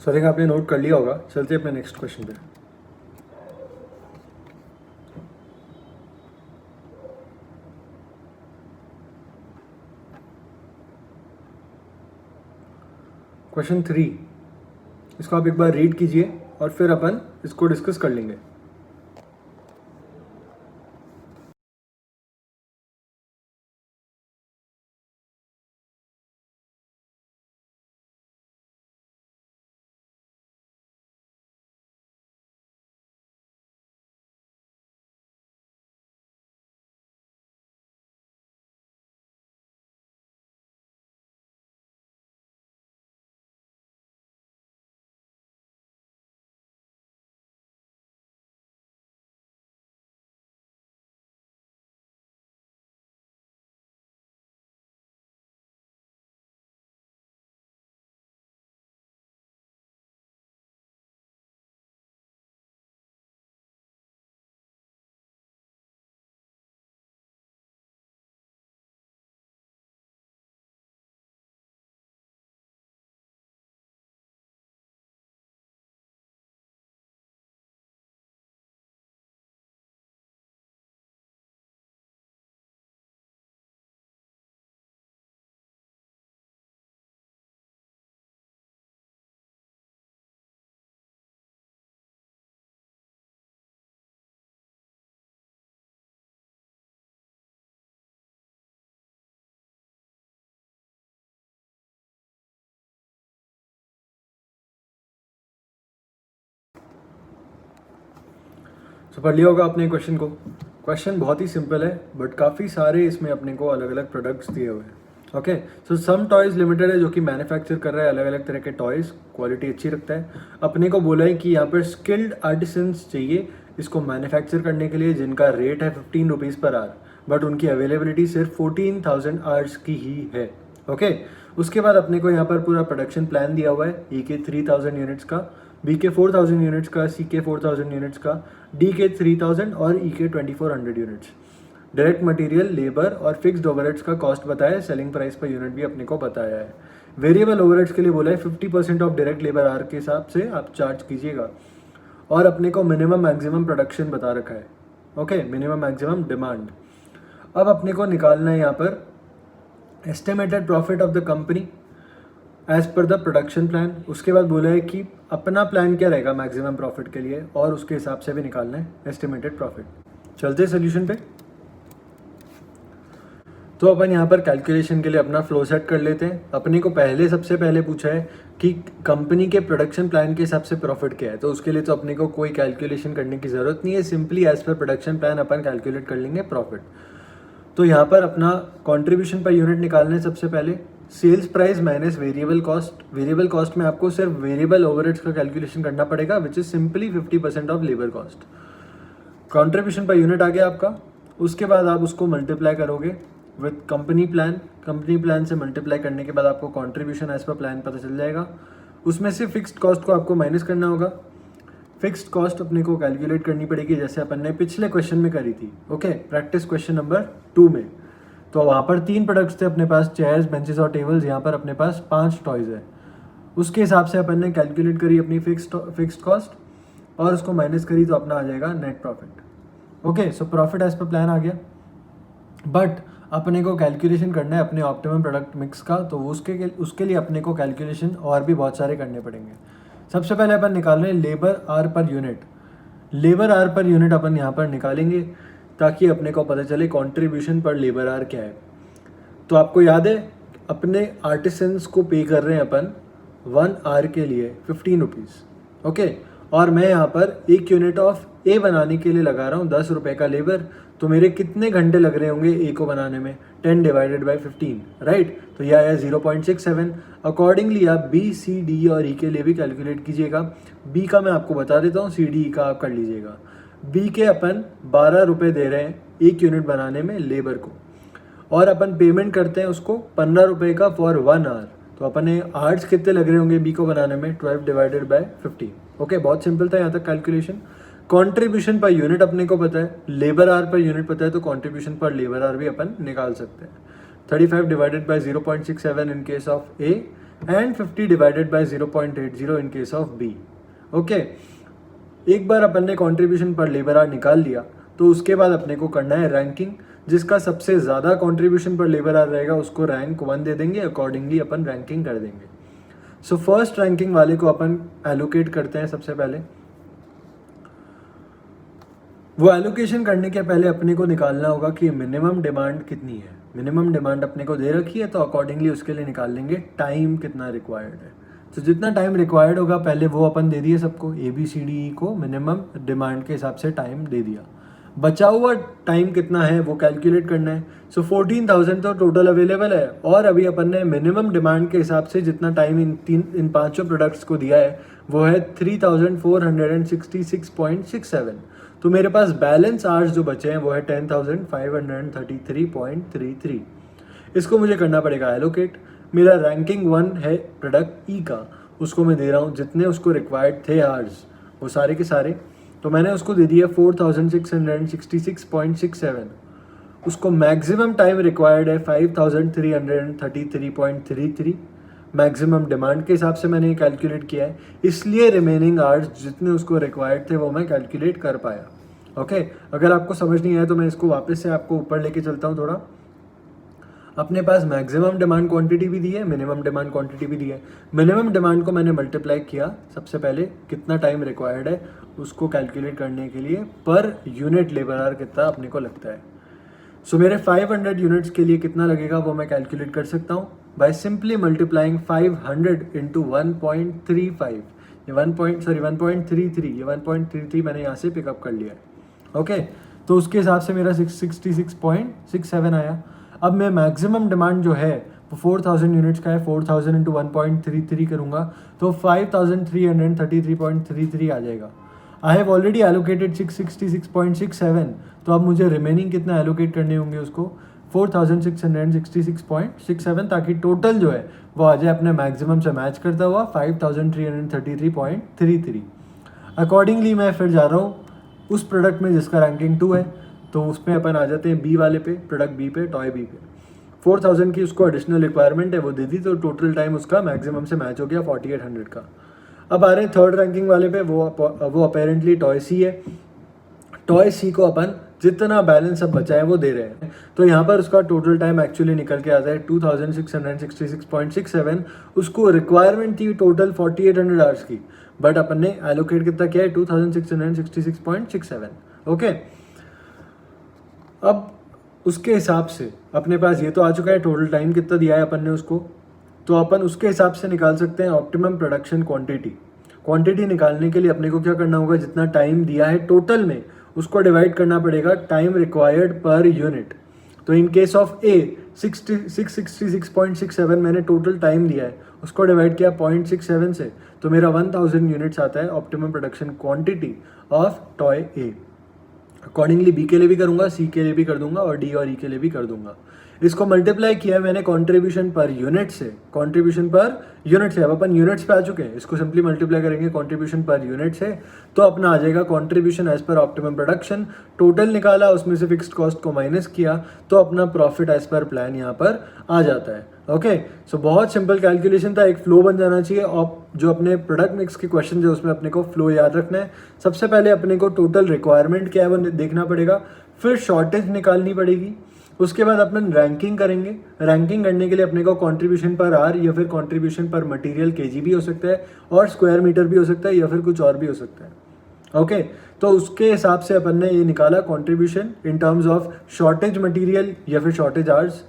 Speaker 1: सो देखा आपने नोट कर लिया होगा। चलते अपने नेक्स्ट क्वेश्चन पे। क्वेश्चन 3, इसको आप एक बार रीड कीजिए और फिर अपन इसको डिस्कस कर लेंगे। तो पढ़ लिया होगा आपने क्वेश्चन को। क्वेश्चन बहुत ही सिंपल है बट काफ़ी सारे इसमें अपने को अलग अलग प्रोडक्ट्स दिए हुए हैं। ओके, सो सम टॉयज़ लिमिटेड है जो कि मैन्युफैक्चर कर रहा है अलग अलग तरह के टॉयज़, क्वालिटी अच्छी रखता है। अपने को बोला है कि यहाँ पर स्किल्ड आर्टिसंस चाहिए इसको मैन्युफैक्चर करने के लिए, जिनका रेट है 15 रुपीज़ पर आवर, बट उनकी अवेलेबिलिटी सिर्फ 14,000 आवर्स की ही है। ओके, उसके बाद अपने को यहाँ पर पूरा प्रोडक्शन प्लान दिया हुआ है, ई के 3000 यूनिट्स का, बी के 4000 यूनिट्स का, सी के 4000 यूनिट्स का, डी के 3000 और ई के 2400 यूनिट्स। डायरेक्ट मटेरियल, लेबर और फिक्स्ड ओवरहेड्स का कॉस्ट बताया है, सेलिंग प्राइस पर यूनिट भी अपने को बताया है। वेरिएबल ओवरहेड्स के लिए बोला है 50% ऑफ डायरेक्ट लेबर आवर के हिसाब से आप चार्ज कीजिएगा। और अपने को मिनिमम मैक्सिमम प्रोडक्शन बता रखा है। Okay, minimum maximum demand. अब अपने को निकालना है यहाँ पर estimated profit of the company as per the production plan. उसके बाद बोला है कि अपना प्लान क्या रहेगा मैक्सिमम प्रॉफिट के लिए, और उसके हिसाब से भी निकालना है एस्टिमेटेड प्रॉफिट। चलते सोल्यूशन पे। तो अपन यहाँ पर कैलकुलेशन के लिए अपना फ्लो सेट कर लेते हैं। अपने को सबसे पहले पूछा है कि कंपनी के प्रोडक्शन प्लान के हिसाब से प्रॉफिट क्या है, तो उसके लिए तो अपने को कोई कैलकुलेशन करने की ज़रूरत नहीं है, simply as per production plan अपन कैलकुलेट कर लेंगे प्रॉफिट। तो यहाँ पर अपना कॉन्ट्रीब्यूशन पर यूनिट निकालना है सबसे पहले, sales price minus variable cost. Variable cost में आपको सिर्फ वेरिएबल ओवरहेड्स का कैलकुलेशन करना पड़ेगा, which is simply 50% of labour cost. Contribution per unit आ गया आपका। उसके बाद आप उसको मल्टीप्लाई करोगे with company plan. Company plan से मल्टीप्लाई करने के बाद आपको कॉन्ट्रीब्यूशन एज पर प्लान पता चल जाएगा। उसमें से फिक्स्ड कॉस्ट को आपको माइनस करना होगा। फिक्स्ड कॉस्ट अपने को कैलकुलेट करनी पड़ेगी जैसे अपन ने पिछले क्वेश्चन में करी थी। ओके, प्रैक्टिस क्वेश्चन नंबर 2 में। तो वहाँ पर 3 प्रोडक्ट्स थे अपने पास, चेयर्स, बेंचेस और टेबल्स। यहाँ पर अपने पास 5 टॉयज़ है। उसके हिसाब से अपन ने कैलकुलेट करी अपनी फिक्स्ड कॉस्ट और उसको माइनस करी तो अपना आ जाएगा net profit. Okay, so profit as per plan आ गया, बट अपने को कैलकुलेशन करना है अपने ऑप्टिमम प्रोडक्ट मिक्स का, तो उसके लिए अपने को कैलकुलेशन और भी बहुत सारे करने पड़ेंगे। सबसे पहले अपन निकाल रहे हैं labour R per unit. Labour R per unit अपन यहाँ पर निकालेंगे ताकि अपने को पता चले कॉन्ट्रीब्यूशन पर लेबर आर क्या है। तो आपको याद है अपने आर्टिसंस को पे कर रहे हैं अपन 1 आवर के लिए 15 रुपीज़। ओके, और मैं यहाँ पर 1 यूनिट ऑफ ए बनाने के लिए लगा रहा हूँ 10 रुपये का लेबर। तो मेरे कितने घंटे लग रहे होंगे ए को बनाने में? 10 डिवाइडेड बाई 15, राइट। तो यह है 0.67। अकॉर्डिंगली आप बी, सी, डी और ई के लिए भी कैलकुलेट कीजिएगा। बी का मैं आपको बता देता हूँ, सी, डी, ई का आप कर लीजिएगा। बी के अपन 12 रुपये दे रहे हैं 1 यूनिट बनाने में लेबर को, और अपन पेमेंट करते हैं उसको 15 रुपये का फॉर 1 आवर। तो अपन आवर्स कितने लग रहे होंगे बी को बनाने में? 12 डिवाइडेड बाय 15। ओके, बहुत सिंपल था यहाँ तक कैलकुलेशन। कंट्रीब्यूशन पर यूनिट अपने को पता है, लेबर आवर पर यूनिट पता है, तो कंट्रीब्यूशन पर लेबर आवर भी अपन निकाल सकते हैं। 35 divided by 0.67 in case of A and 50 divided by 0.80 in case of B. Okay, एक बार अपन ने कंट्रीब्यूशन पर लेबर आवर निकाल लिया तो उसके बाद अपने को करना है रैंकिंग। जिसका सबसे ज़्यादा कंट्रीब्यूशन पर लेबर आवर रहेगा उसको रैंक 1 दे देंगे, अकॉर्डिंगली अपन रैंकिंग कर देंगे। सो फर्स्ट रैंकिंग वाले को अपन एलोकेट करते हैं। सबसे पहले वो एलोकेशन करने के पहले अपने को निकालना होगा कि मिनिमम डिमांड कितनी है। मिनिमम डिमांड अपने को दे रखी है तो अकॉर्डिंगली उसके लिए निकाल लेंगे टाइम कितना रिक्वायर्ड है। तो जितना टाइम रिक्वायर्ड होगा पहले वो अपन दे दिए सबको, A B C D E को मिनिमम डिमांड के हिसाब से टाइम दे दिया। बचा हुआ टाइम कितना है वो कैलकुलेट करना है। सो 14,000 तो टोटल अवेलेबल है और अभी अपन ने मिनिमम डिमांड के हिसाब से जितना टाइम इन पांचों प्रोडक्ट्स को दिया है वो है 3,466.67। तो मेरे पास बैलेंस आवर्स जो बचे हैं वो है 10,533.33। इसको मुझे करना पड़ेगा एलोकेट। मेरा रैंकिंग 1 है प्रोडक्ट ई का, उसको मैं दे रहा हूँ जितने उसको रिक्वायर्ड थे आवर्स वो सारे के सारे, तो मैंने उसको दे दिया 4,666.67। उसको मैक्सिमम टाइम रिक्वायर्ड है 5,333.33। मैक्सिमम डिमांड के हिसाब से मैंने ये कैलकुलेट किया है, इसलिए रिमेनिंग आवर्स जितने उसको रिक्वायर्ड थे वो मैं कैलकुलेट कर पाया। ओके, अगर आपको समझ नहीं आया तो मैं इसको वापस से आपको ऊपर लेके चलता हूँ थोड़ा। अपने पास मैक्सिमम डिमांड क्वांटिटी भी दी है, मिनिमम डिमांड क्वांटिटी भी दी है। मिनिमम डिमांड को मैंने मल्टीप्लाई किया सबसे पहले, कितना टाइम रिक्वायर्ड है उसको कैलकुलेट करने के लिए पर यूनिट लेबर आवर कितना अपने को लगता है। सो मेरे 500 यूनिट्स के लिए कितना लगेगा वो मैं कैलकुलेट कर सकता हूँ बाय सिंपली मल्टीप्लाइंग 500 इंटू 1.35। ये 1.33, ये 1.33 मैंने यहाँ से पिकअप कर लिया है। ओके, तो उसके हिसाब से मेरा 666.67 आया। अब मैं मैक्सिमम डिमांड जो है वो 4,000 यूनिट्स का है, 4,000 इंटू 1.33 करूँगा तो 5,333.33 आ जाएगा। आई हैव ऑलरेडी एलोकेटेड 666.67, तो अब मुझे रिमेनिंग कितना एलोकेट करने होंगे उसको 4,666.67, ताकि टोटल जो है वो आ जाए अपने मैक्सिमम से मैच करता हुआ 5,333.33। अकॉर्डिंगली मैं फिर जा रहा हूँ उस प्रोडक्ट में जिसका रैंकिंग 2 है, तो उसमें अपन आ जाते हैं बी वाले पे, प्रोडक्ट बी पे, टॉय बी पे। 4,000 की उसको एडिशनल रिक्वायरमेंट है वो दे दी, तो टोटल टाइम उसका मैक्सिमम से मैच हो गया 4,800 का। अब आ रहे हैं थर्ड रैंकिंग वाले पे, वो अपेरेंटली टॉय सी है। टॉय सी को अपन जितना बैलेंस अब बचा है वो दे रहे हैं, तो यहाँ पर उसका टोटल टाइम एक्चुअली निकल के आता है 2,666.67। उसको रिक्वायरमेंट थी टोटल 4,800 आवर्स की, बट अपन ने एलोकेट कितना किया है 2,666.67। ओके, अब उसके हिसाब से अपने पास ये तो आ चुका है टोटल टाइम कितना दिया है अपन ने उसको, तो अपन उसके हिसाब से निकाल सकते हैं ऑप्टिमम प्रोडक्शन क्वांटिटी। क्वांटिटी निकालने के लिए अपने को क्या करना होगा, जितना टाइम दिया है टोटल में उसको डिवाइड करना पड़ेगा टाइम रिक्वायर्ड पर यूनिट। तो इन केस ऑफ ए 666.67 मैंने टोटल टाइम दिया है, उसको डिवाइड किया 0.67 से, तो मेरा 1,000 यूनिट्स आता है optimum production quantity of toy A. Accordingly B के लिए भी करूंगा, सी के लिए भी कर दूंगा और डी और ई के लिए भी कर दूंगा। इसको मल्टीप्लाई किया मैंने कंट्रीब्यूशन पर यूनिट से, कंट्रीब्यूशन पर यूनिट से। अब अपन यूनिट्स पे आ चुके हैं, इसको सिंपली मल्टीप्लाई करेंगे कंट्रीब्यूशन पर यूनिट से, तो अपना आ जाएगा contribution as per optimum production. Total निकाला, उसमें से फिक्स्ड कॉस्ट को माइनस किया, तो अपना प्रॉफिट एज पर प्लान यहाँ पर आ जाता है। ओके, सो बहुत सिंपल कैलकुलेशन था, एक फ्लो बन जाना चाहिए। और जो अपने प्रोडक्ट मिक्स के क्वेश्चन है उसमें अपने को फ्लो याद रखना है। सबसे पहले अपने को टोटल रिक्वायरमेंट क्या है वो देखना पड़ेगा, फिर शॉर्टेज निकालनी पड़ेगी, उसके बाद अपन रैंकिंग करेंगे। रैंकिंग करने के लिए अपने को कंट्रीब्यूशन पर आर या फिर कंट्रीब्यूशन पर मटेरियल केजी भी हो सकता है और स्क्वायर मीटर भी हो सकता है या फिर कुछ और भी हो सकता है। ओके, तो उसके हिसाब से अपन ने ये निकाला contribution in terms of shortage material या फिर शॉर्टेज आवर्स,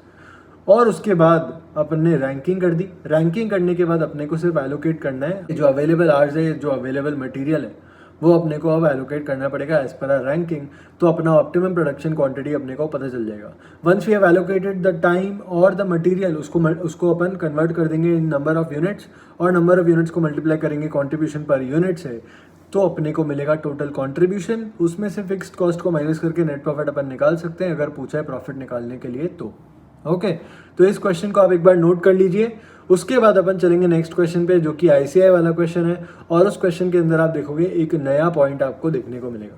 Speaker 1: और उसके बाद अपन ने रैंकिंग कर दी। रैंकिंग करने के बाद अपने को सिर्फ एलोकेट करना है जो अवेलेबल आवर्स है, जो अवेलेबल मटेरियल है वो अपने को अब एलोकेट करना पड़ेगा एज पर आर रैंकिंग, तो अपना ऑप्टिमम प्रोडक्शन क्वांटिटी अपने को पता चल जाएगा। Once we have allocated the time और द मटेरियल, उसको अपन कन्वर्ट कर देंगे इन नंबर ऑफ यूनिट्स, और नंबर ऑफ यूनिट्स को मल्टीप्लाई करेंगे कंट्रीब्यूशन पर यूनिट से, तो अपने को मिलेगा टोटल कंट्रीब्यूशन। उसमें से फिक्स्ड कॉस्ट को माइनस करके नेट प्रॉफिट अपन निकाल सकते हैं अगर पूछा है प्रॉफिट निकालने के लिए तो। ओके, तो इस क्वेश्चन को आप एक बार नोट कर लीजिए। उसके बाद अपन चलेंगे नेक्स्ट क्वेश्चन पे, जो कि आईसीआई वाला क्वेश्चन है, और उस क्वेश्चन के अंदर आप देखोगे एक नया पॉइंट आपको देखने को मिलेगा।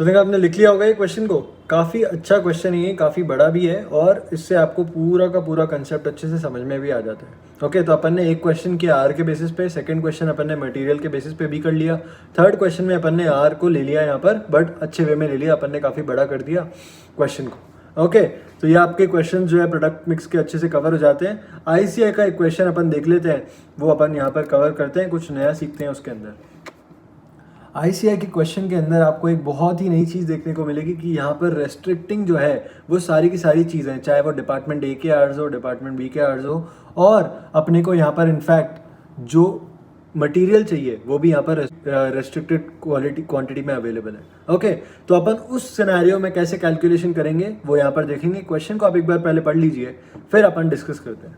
Speaker 1: सो देखा आपने लिख लिया होगा ये क्वेश्चन को। काफ़ी अच्छा क्वेश्चन है ये, काफ़ी बड़ा भी है और इससे आपको पूरा का पूरा कंसेप्ट अच्छे से समझ में भी आ जाता है। ओके, तो अपन ने एक क्वेश्चन किया आर के बेसिस पे, सेकंड क्वेश्चन अपन ने मटेरियल के बेसिस पे भी कर लिया, थर्ड क्वेश्चन में अपन ने आर को ले लिया यहाँ पर, बट अच्छे वे में ले लिया अपन ने, काफ़ी बड़ा कर दिया क्वेश्चन को। ओके, तो ये आपके क्वेश्चन जो है प्रोडक्ट मिक्स के अच्छे से कवर हो जाते हैं। आईसीआई का एक क्वेश्चन अपन देख लेते हैं, वो अपन यहाँ पर कवर करते हैं, कुछ नया सीखते हैं उसके अंदर। आईसीआई के क्वेश्चन के अंदर आपको एक बहुत ही नई चीज़ देखने को मिलेगी कि यहाँ पर रेस्ट्रिक्टिंग जो है वो सारी की सारी चीज़ें, चाहे वो डिपार्टमेंट ए के आर्स हो, डिपार्टमेंट बी के आर्स हो, और अपने को यहाँ पर इनफैक्ट जो मटेरियल चाहिए वो भी यहाँ पर रेस्ट्रिक्टेड क्वांटिटी में अवेलेबल है। ओके, तो अपन उस सिनेरियो में कैसे कैलकुलेशन करेंगे वो यहाँ पर देखेंगे। क्वेश्चन को आप एक बार पहले पढ़ लीजिए, फिर अपन डिस्कस करते हैं।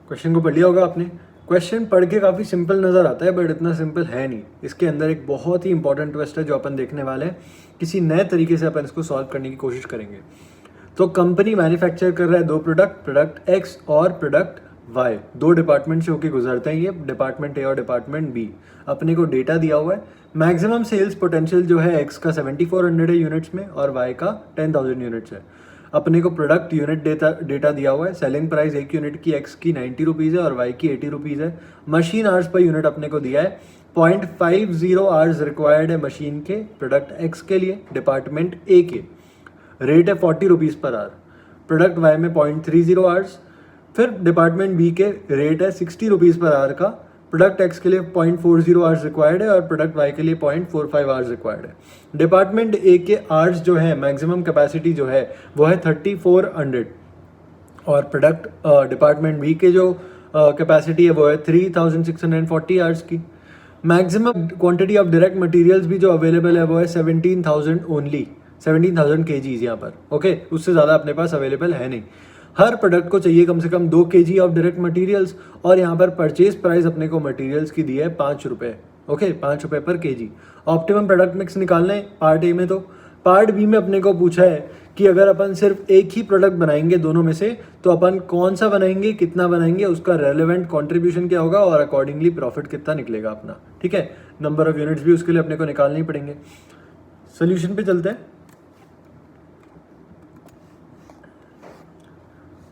Speaker 1: क्वेश्चन को पढ़ लिया होगा आपने। क्वेश्चन पढ़ के काफ़ी सिंपल नज़र आता है, बट इतना सिंपल है नहीं। इसके अंदर एक बहुत ही इंपॉर्टेंट ट्विस्ट है जो अपन देखने वाले हैं। किसी नए तरीके से अपन इसको सॉल्व करने की कोशिश करेंगे। तो कंपनी मैन्युफैक्चर कर रहा है दो प्रोडक्ट, प्रोडक्ट एक्स और प्रोडक्ट वाई। दो डिपार्टमेंट से होकर गुजरते हैं ये, डिपार्टमेंट ए और डिपार्टमेंट बी। अपने को डेटा दिया हुआ है, मैक्सिमम सेल्स पोटेंशियल जो है एक्स का 7400 है यूनिट्स में और वाई का 10,000 यूनिट्स है। अपने को प्रोडक्ट यूनिट डेटा दिया हुआ है, सेलिंग प्राइस एक यूनिट की एक्स की 90 रुपीज़ है और वाई की 80 रुपीज़ है। मशीन आवर्स पर यूनिट अपने को दिया है, 0.50 आवर्स रिक्वायर्ड है मशीन के प्रोडक्ट एक्स के लिए डिपार्टमेंट ए के। रेट है 40 rupees per hour. Product Y में 0.30 आवर्स। फिर डिपार्टमेंट बी के रेट है 60 रुपीज़ पर आवर का। प्रोडक्ट एक्स के लिए 0.40 आवर्स रिक्वायर्ड है और प्रोडक्ट वाई के लिए 0.45 आवर्स रिक्वायर्ड है। डिपार्टमेंट ए के आवर्स जो है, मैक्सिमम कैपेसिटी जो है वो है 3400 और प्रोडक्ट डिपार्टमेंट बी के जो कैपेसिटी है वो है 3640 आवर्स की। Maximum quantity of direct materials भी जो अवेलेबल है वो है 17,000 ओनली, 17,000 kgs यहाँ पर। ओके, उससे ज़्यादा अपने पास अवेलेबल है नहीं। हर प्रोडक्ट को चाहिए कम से कम 2 kg ऑफ डायरेक्ट मटेरियल्स और यहाँ पर परचेज प्राइस अपने को मटेरियल्स की दी है 5 रुपये। ओके, 5 रुपये पर kg। ऑप्टिमम प्रोडक्ट मिक्स निकालना है पार्ट ए में। तो पार्ट बी में अपने को पूछा है कि अगर अपन सिर्फ एक ही प्रोडक्ट बनाएंगे दोनों में से तो अपन कौन सा बनाएंगे, कितना बनाएंगे, उसका रेलेवेंट कंट्रीब्यूशन क्या होगा और अकॉर्डिंगली प्रॉफिट कितना निकलेगा अपना। ठीक है, नंबर ऑफ यूनिट्स भी उसके लिए अपने को निकालने ही पड़ेंगे। सोल्यूशन पे चलते हैं।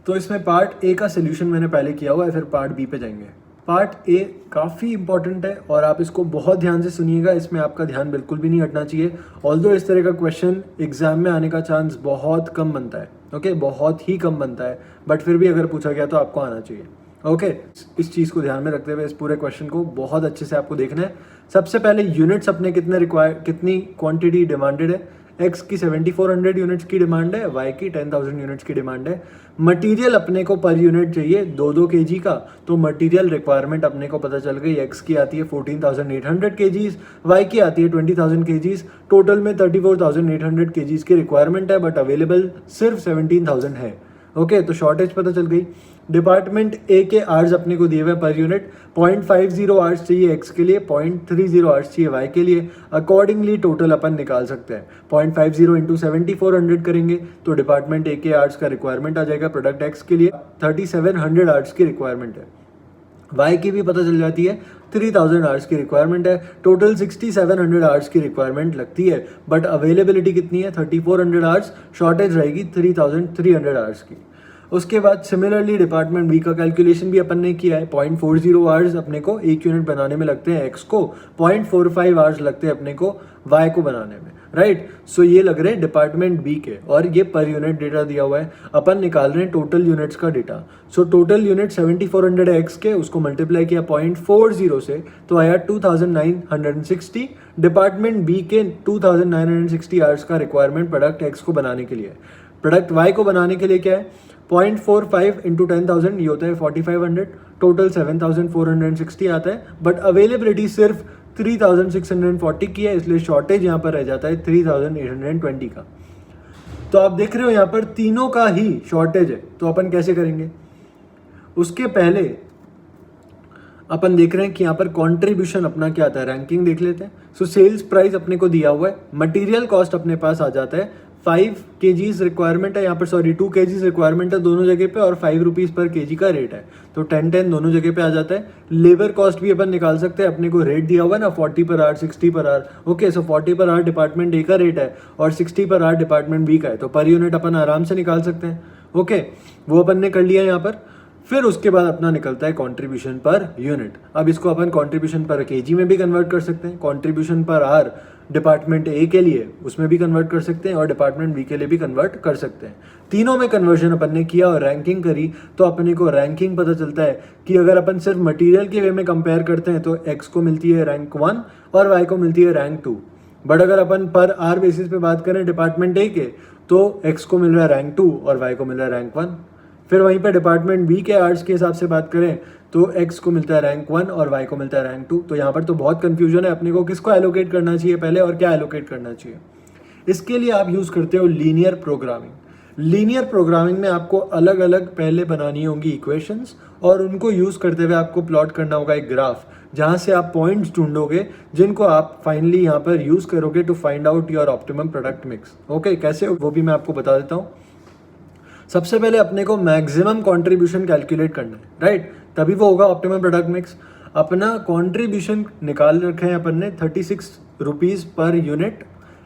Speaker 1: तो इसमें पार्ट ए का सोल्यूशन मैंने पहले किया हुआ है, फिर पार्ट बी पे जाएंगे। पार्ट ए काफ़ी इंपॉर्टेंट है और आप इसको बहुत ध्यान से सुनिएगा, इसमें आपका ध्यान बिल्कुल भी नहीं हटना चाहिए। ऑल्दो इस तरह का क्वेश्चन एग्जाम में आने का चांस बहुत कम बनता है। ओके, बहुत ही कम बनता है, बट फिर भी अगर पूछा गया तो आपको आना चाहिए। ओके, इस चीज़ को ध्यान में रखते हुए इस पूरे क्वेश्चन को बहुत अच्छे से आपको देखना है। सबसे पहले यूनिट्स अपने कितनी क्वांटिटी डिमांडेड है। एक्स की 7400 यूनिट्स की डिमांड है, वाई की 10,000 यूनिट्स की डिमांड है। मटेरियल अपने को पर यूनिट चाहिए 2-2 kg का, तो मटेरियल रिक्वायरमेंट अपने को पता चल गई। एक्स की आती है 14,800 kgs, वाई की आती है 20,000 kgs। टोटल में 34,800 kgs की रिक्वायरमेंट है, बट अवेलेबल सिर्फ 17,000 है। ओके, तो शॉर्टेज पता चल गई। डिपार्टमेंट ए के आवर्स अपने को दिए हुए पर यूनिट, 0.50 आवर्स चाहिए एक्स के लिए, 0.30 आवर्स चाहिए वाई के लिए। अकॉर्डिंगली टोटल अपन निकाल सकते हैं। 0.50 इंटू 7400 करेंगे तो डिपार्टमेंट ए के आवर्स का रिक्वायरमेंट आ जाएगा। प्रोडक्ट एक्स के लिए 3700 आवर्स की रिक्वायरमेंट है। वाई की भी पता चल जाती है, 3000 आवर्स की रिक्वायरमेंट है, टोटल 6700 आवर्स की रिक्वायरमेंट लगती है, बट अवेलेबिलिटी कितनी है 3400 आवर्स, शॉर्टेज रहेगी 3300 आवर्स की। उसके बाद सिमिलरली डिपार्टमेंट बी का कैलकुलेशन भी अपन ने किया है, 0.40 आवर्स अपने को एक यूनिट बनाने में लगते हैं एक्स को, 0.45 आवर्स लगते हैं अपने को वाई को बनाने में, राइट। सो ये लग रहे हैं डिपार्टमेंट बी के, और ये पर यूनिट डेटा दिया हुआ है, अपन निकाल रहे हैं टोटल यूनिट्स का डेटा। सो टोटल यूनिट 7400 है एक्स के, उसको मल्टीप्लाई किया 0.40 से तो आया 2960। डिपार्टमेंट बी के 2960 आवर्स का रिक्वायरमेंट प्रोडक्ट एक्स को बनाने के लिए। प्रोडक्ट वाई को बनाने के लिए क्या है, 0.45 इंटू 10,000 ये होता है 4500, टोटल 7460 आता है, बट अवेलेबिलिटी सिर्फ 3640 की है, इसलिए शॉर्टेज यहाँ पर रह जाता है 3820 का। तो आप देख रहे हो यहाँ पर तीनों का ही शॉर्टेज है, तो अपन कैसे करेंगे। उसके पहले अपन देख रहे हैं कि यहाँ पर कंट्रीब्यूशन अपना क्या आता है, रैंकिंग देख लेते हैं। सो सेल्स प्राइस अपने को दिया हुआ है, मटेरियल कॉस्ट अपने पास आ जाता है, 5 kgs रिक्वायरमेंट है यहाँ पर, सॉरी 2 kgs रिक्वायरमेंट है दोनों जगह पे, और 5 रुपीज़ पर kg का रेट है, तो 10-10 दोनों जगह पे आ जाता है। लेबर कॉस्ट भी अपन निकाल सकते हैं, अपने को रेट दिया हुआ है ना 40 per hour 60 per hour, okay. So 40 per hour department A का रेट है और 60 पर आवर डिपार्टमेंट बी का है, तो पर यूनिट अपन आराम से निकाल सकते हैं, ओके। वो अपन ने कर लिया यहाँ पर। फिर उसके बाद अपना निकलता है कंट्रीब्यूशन पर यूनिट। अब इसको अपन कंट्रीब्यूशन पर केजी में भी कन्वर्ट कर सकते हैं, contribution per are department A के लिए उसमें भी कन्वर्ट कर सकते हैं, और डिपार्टमेंट बी के लिए भी कन्वर्ट कर सकते हैं। तीनों में कन्वर्जन अपन ने किया और रैंकिंग करी, तो अपने को रैंकिंग पता चलता है कि अगर अपन सिर्फ मटेरियल के वे में कंपेयर करते हैं तो एक्स को मिलती है रैंक 1 और वाई को मिलती है रैंक 2। बट अगर अपन पर आर बेसिस पे बात करें डिपार्टमेंट ए के, तो एक्स को मिल रहा है रैंक 2 और वाई को मिल रहा है रैंक 1। फिर वहीं पर डिपार्टमेंट बी के आर्ट्स के हिसाब से बात करें तो एक्स को मिलता है रैंक 1 और वाई को मिलता है रैंक 2। तो यहाँ पर तो बहुत कंफ्यूजन है, अपने को किसको एलोकेट करना चाहिए पहले और क्या एलोकेट करना चाहिए। इसके लिए आप यूज़ करते हो लीनियर प्रोग्रामिंग। लीनियर प्रोग्रामिंग में आपको अलग अलग पहले बनानी होंगी इक्वेशंस, और उनको यूज़ करते हुए आपको प्लॉट करना होगा एक ग्राफ, जहाँ से आप पॉइंट्स ढूंढोगे जिनको आप फाइनली यहाँ पर यूज़ करोगे to find out your optimum product mix. Okay, कैसे वो भी मैं आपको बता देता हूँ। सबसे पहले अपने को मैक्सिमम कंट्रीब्यूशन कैलकुलेट करना है, राइट, तभी वो होगा ऑप्टिमम प्रोडक्ट मिक्स। अपना कंट्रीब्यूशन निकाल रखे हैं अपन ने 36 रुपीज़ पर यूनिट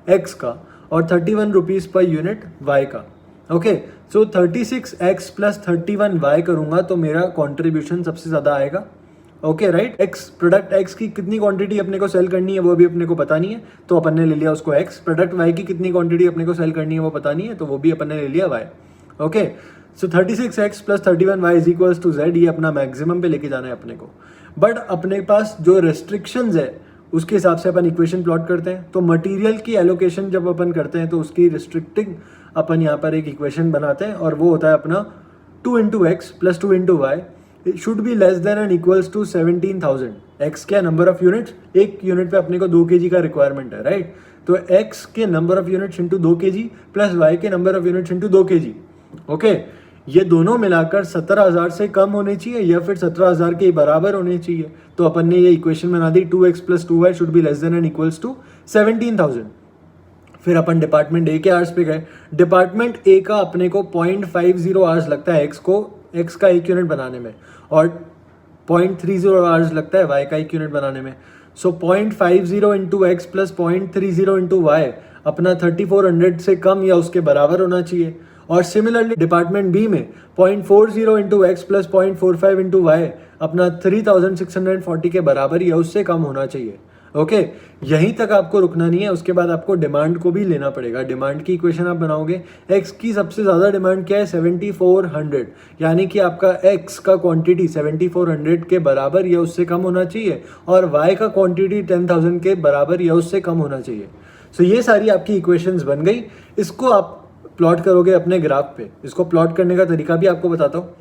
Speaker 1: एक्स का और 31 रुपीज़ पर यूनिट वाई का, okay. So 36x plus 31y करूँगा तो मेरा कंट्रीब्यूशन सबसे ज़्यादा आएगा, okay, right. X product x की कितनी क्वांटिटी अपने को सेल करनी है वो भी अपने को पता नहीं है, तो अपन ने ले लिया उसको एक्स। प्रोडक्ट वाई की कितनी क्वांटिटी अपने को सेल करनी है वो पता नहीं है, तो वो भी अपन ने ले लिया y, okay. So 36x plus 31y is equals to z, ये अपना मैक्सिमम पे लेके जाना है अपने को। बट अपने पास जो रेस्ट्रिक्शंस है उसके हिसाब से अपन इक्वेशन प्लॉट करते हैं। तो मटेरियल की एलोकेशन जब अपन करते हैं तो उसकी रिस्ट्रिक्टिंग अपन यहाँ पर एक इक्वेशन बनाते हैं, और वो होता है अपना 2 into x plus 2 into y should be less than and equals to 17,000। X क्या नंबर ऑफ यूनिट्स, एक यूनिट पे अपने को 2 kg का रिक्वायरमेंट है, राइट। तो एक्स के number of units into 2 kg plus Y के number of units into 2 kg, okay. ये दोनों मिलाकर 17,000 से कम होने चाहिए या फिर 17,000 के बराबर होने चाहिए। तो अपन ने ये इक्वेशन बना दी, 2x plus 2y should be less than and equals to 17,000। फिर अपन डिपार्टमेंट ए के आवर्स पे गए। डिपार्टमेंट ए का अपने को 0.50 आवर्स लगता है एक्स का एक यूनिट बनाने में, और 0.30 आवर्स लगता है वाई का एक यूनिट बनाने में। So 0.50 into x plus 0.30 into y अपना 3400 से कम या उसके बराबर होना चाहिए। और सिमिलरली डिपार्टमेंट बी में 0.40 into x plus 0.45 into y अपना 3640 के बराबर या उससे कम होना चाहिए, ओके। यहीं तक आपको रुकना नहीं है, उसके बाद आपको डिमांड को भी लेना पड़ेगा। डिमांड की इक्वेशन आप बनाओगे, एक्स की सबसे ज़्यादा डिमांड क्या है 7400, यानी कि आपका एक्स का क्वांटिटी 7400 के बराबर या उससे कम होना चाहिए, और वाई का क्वांटिटी 10,000 के बराबर या उससे कम होना चाहिए। सो ये सारी आपकी इक्वेशंस बन गई। इसको आप प्लॉट करोगे अपने ग्राफ पे। इसको प्लॉट करने का तरीका भी आपको बताता हूँ।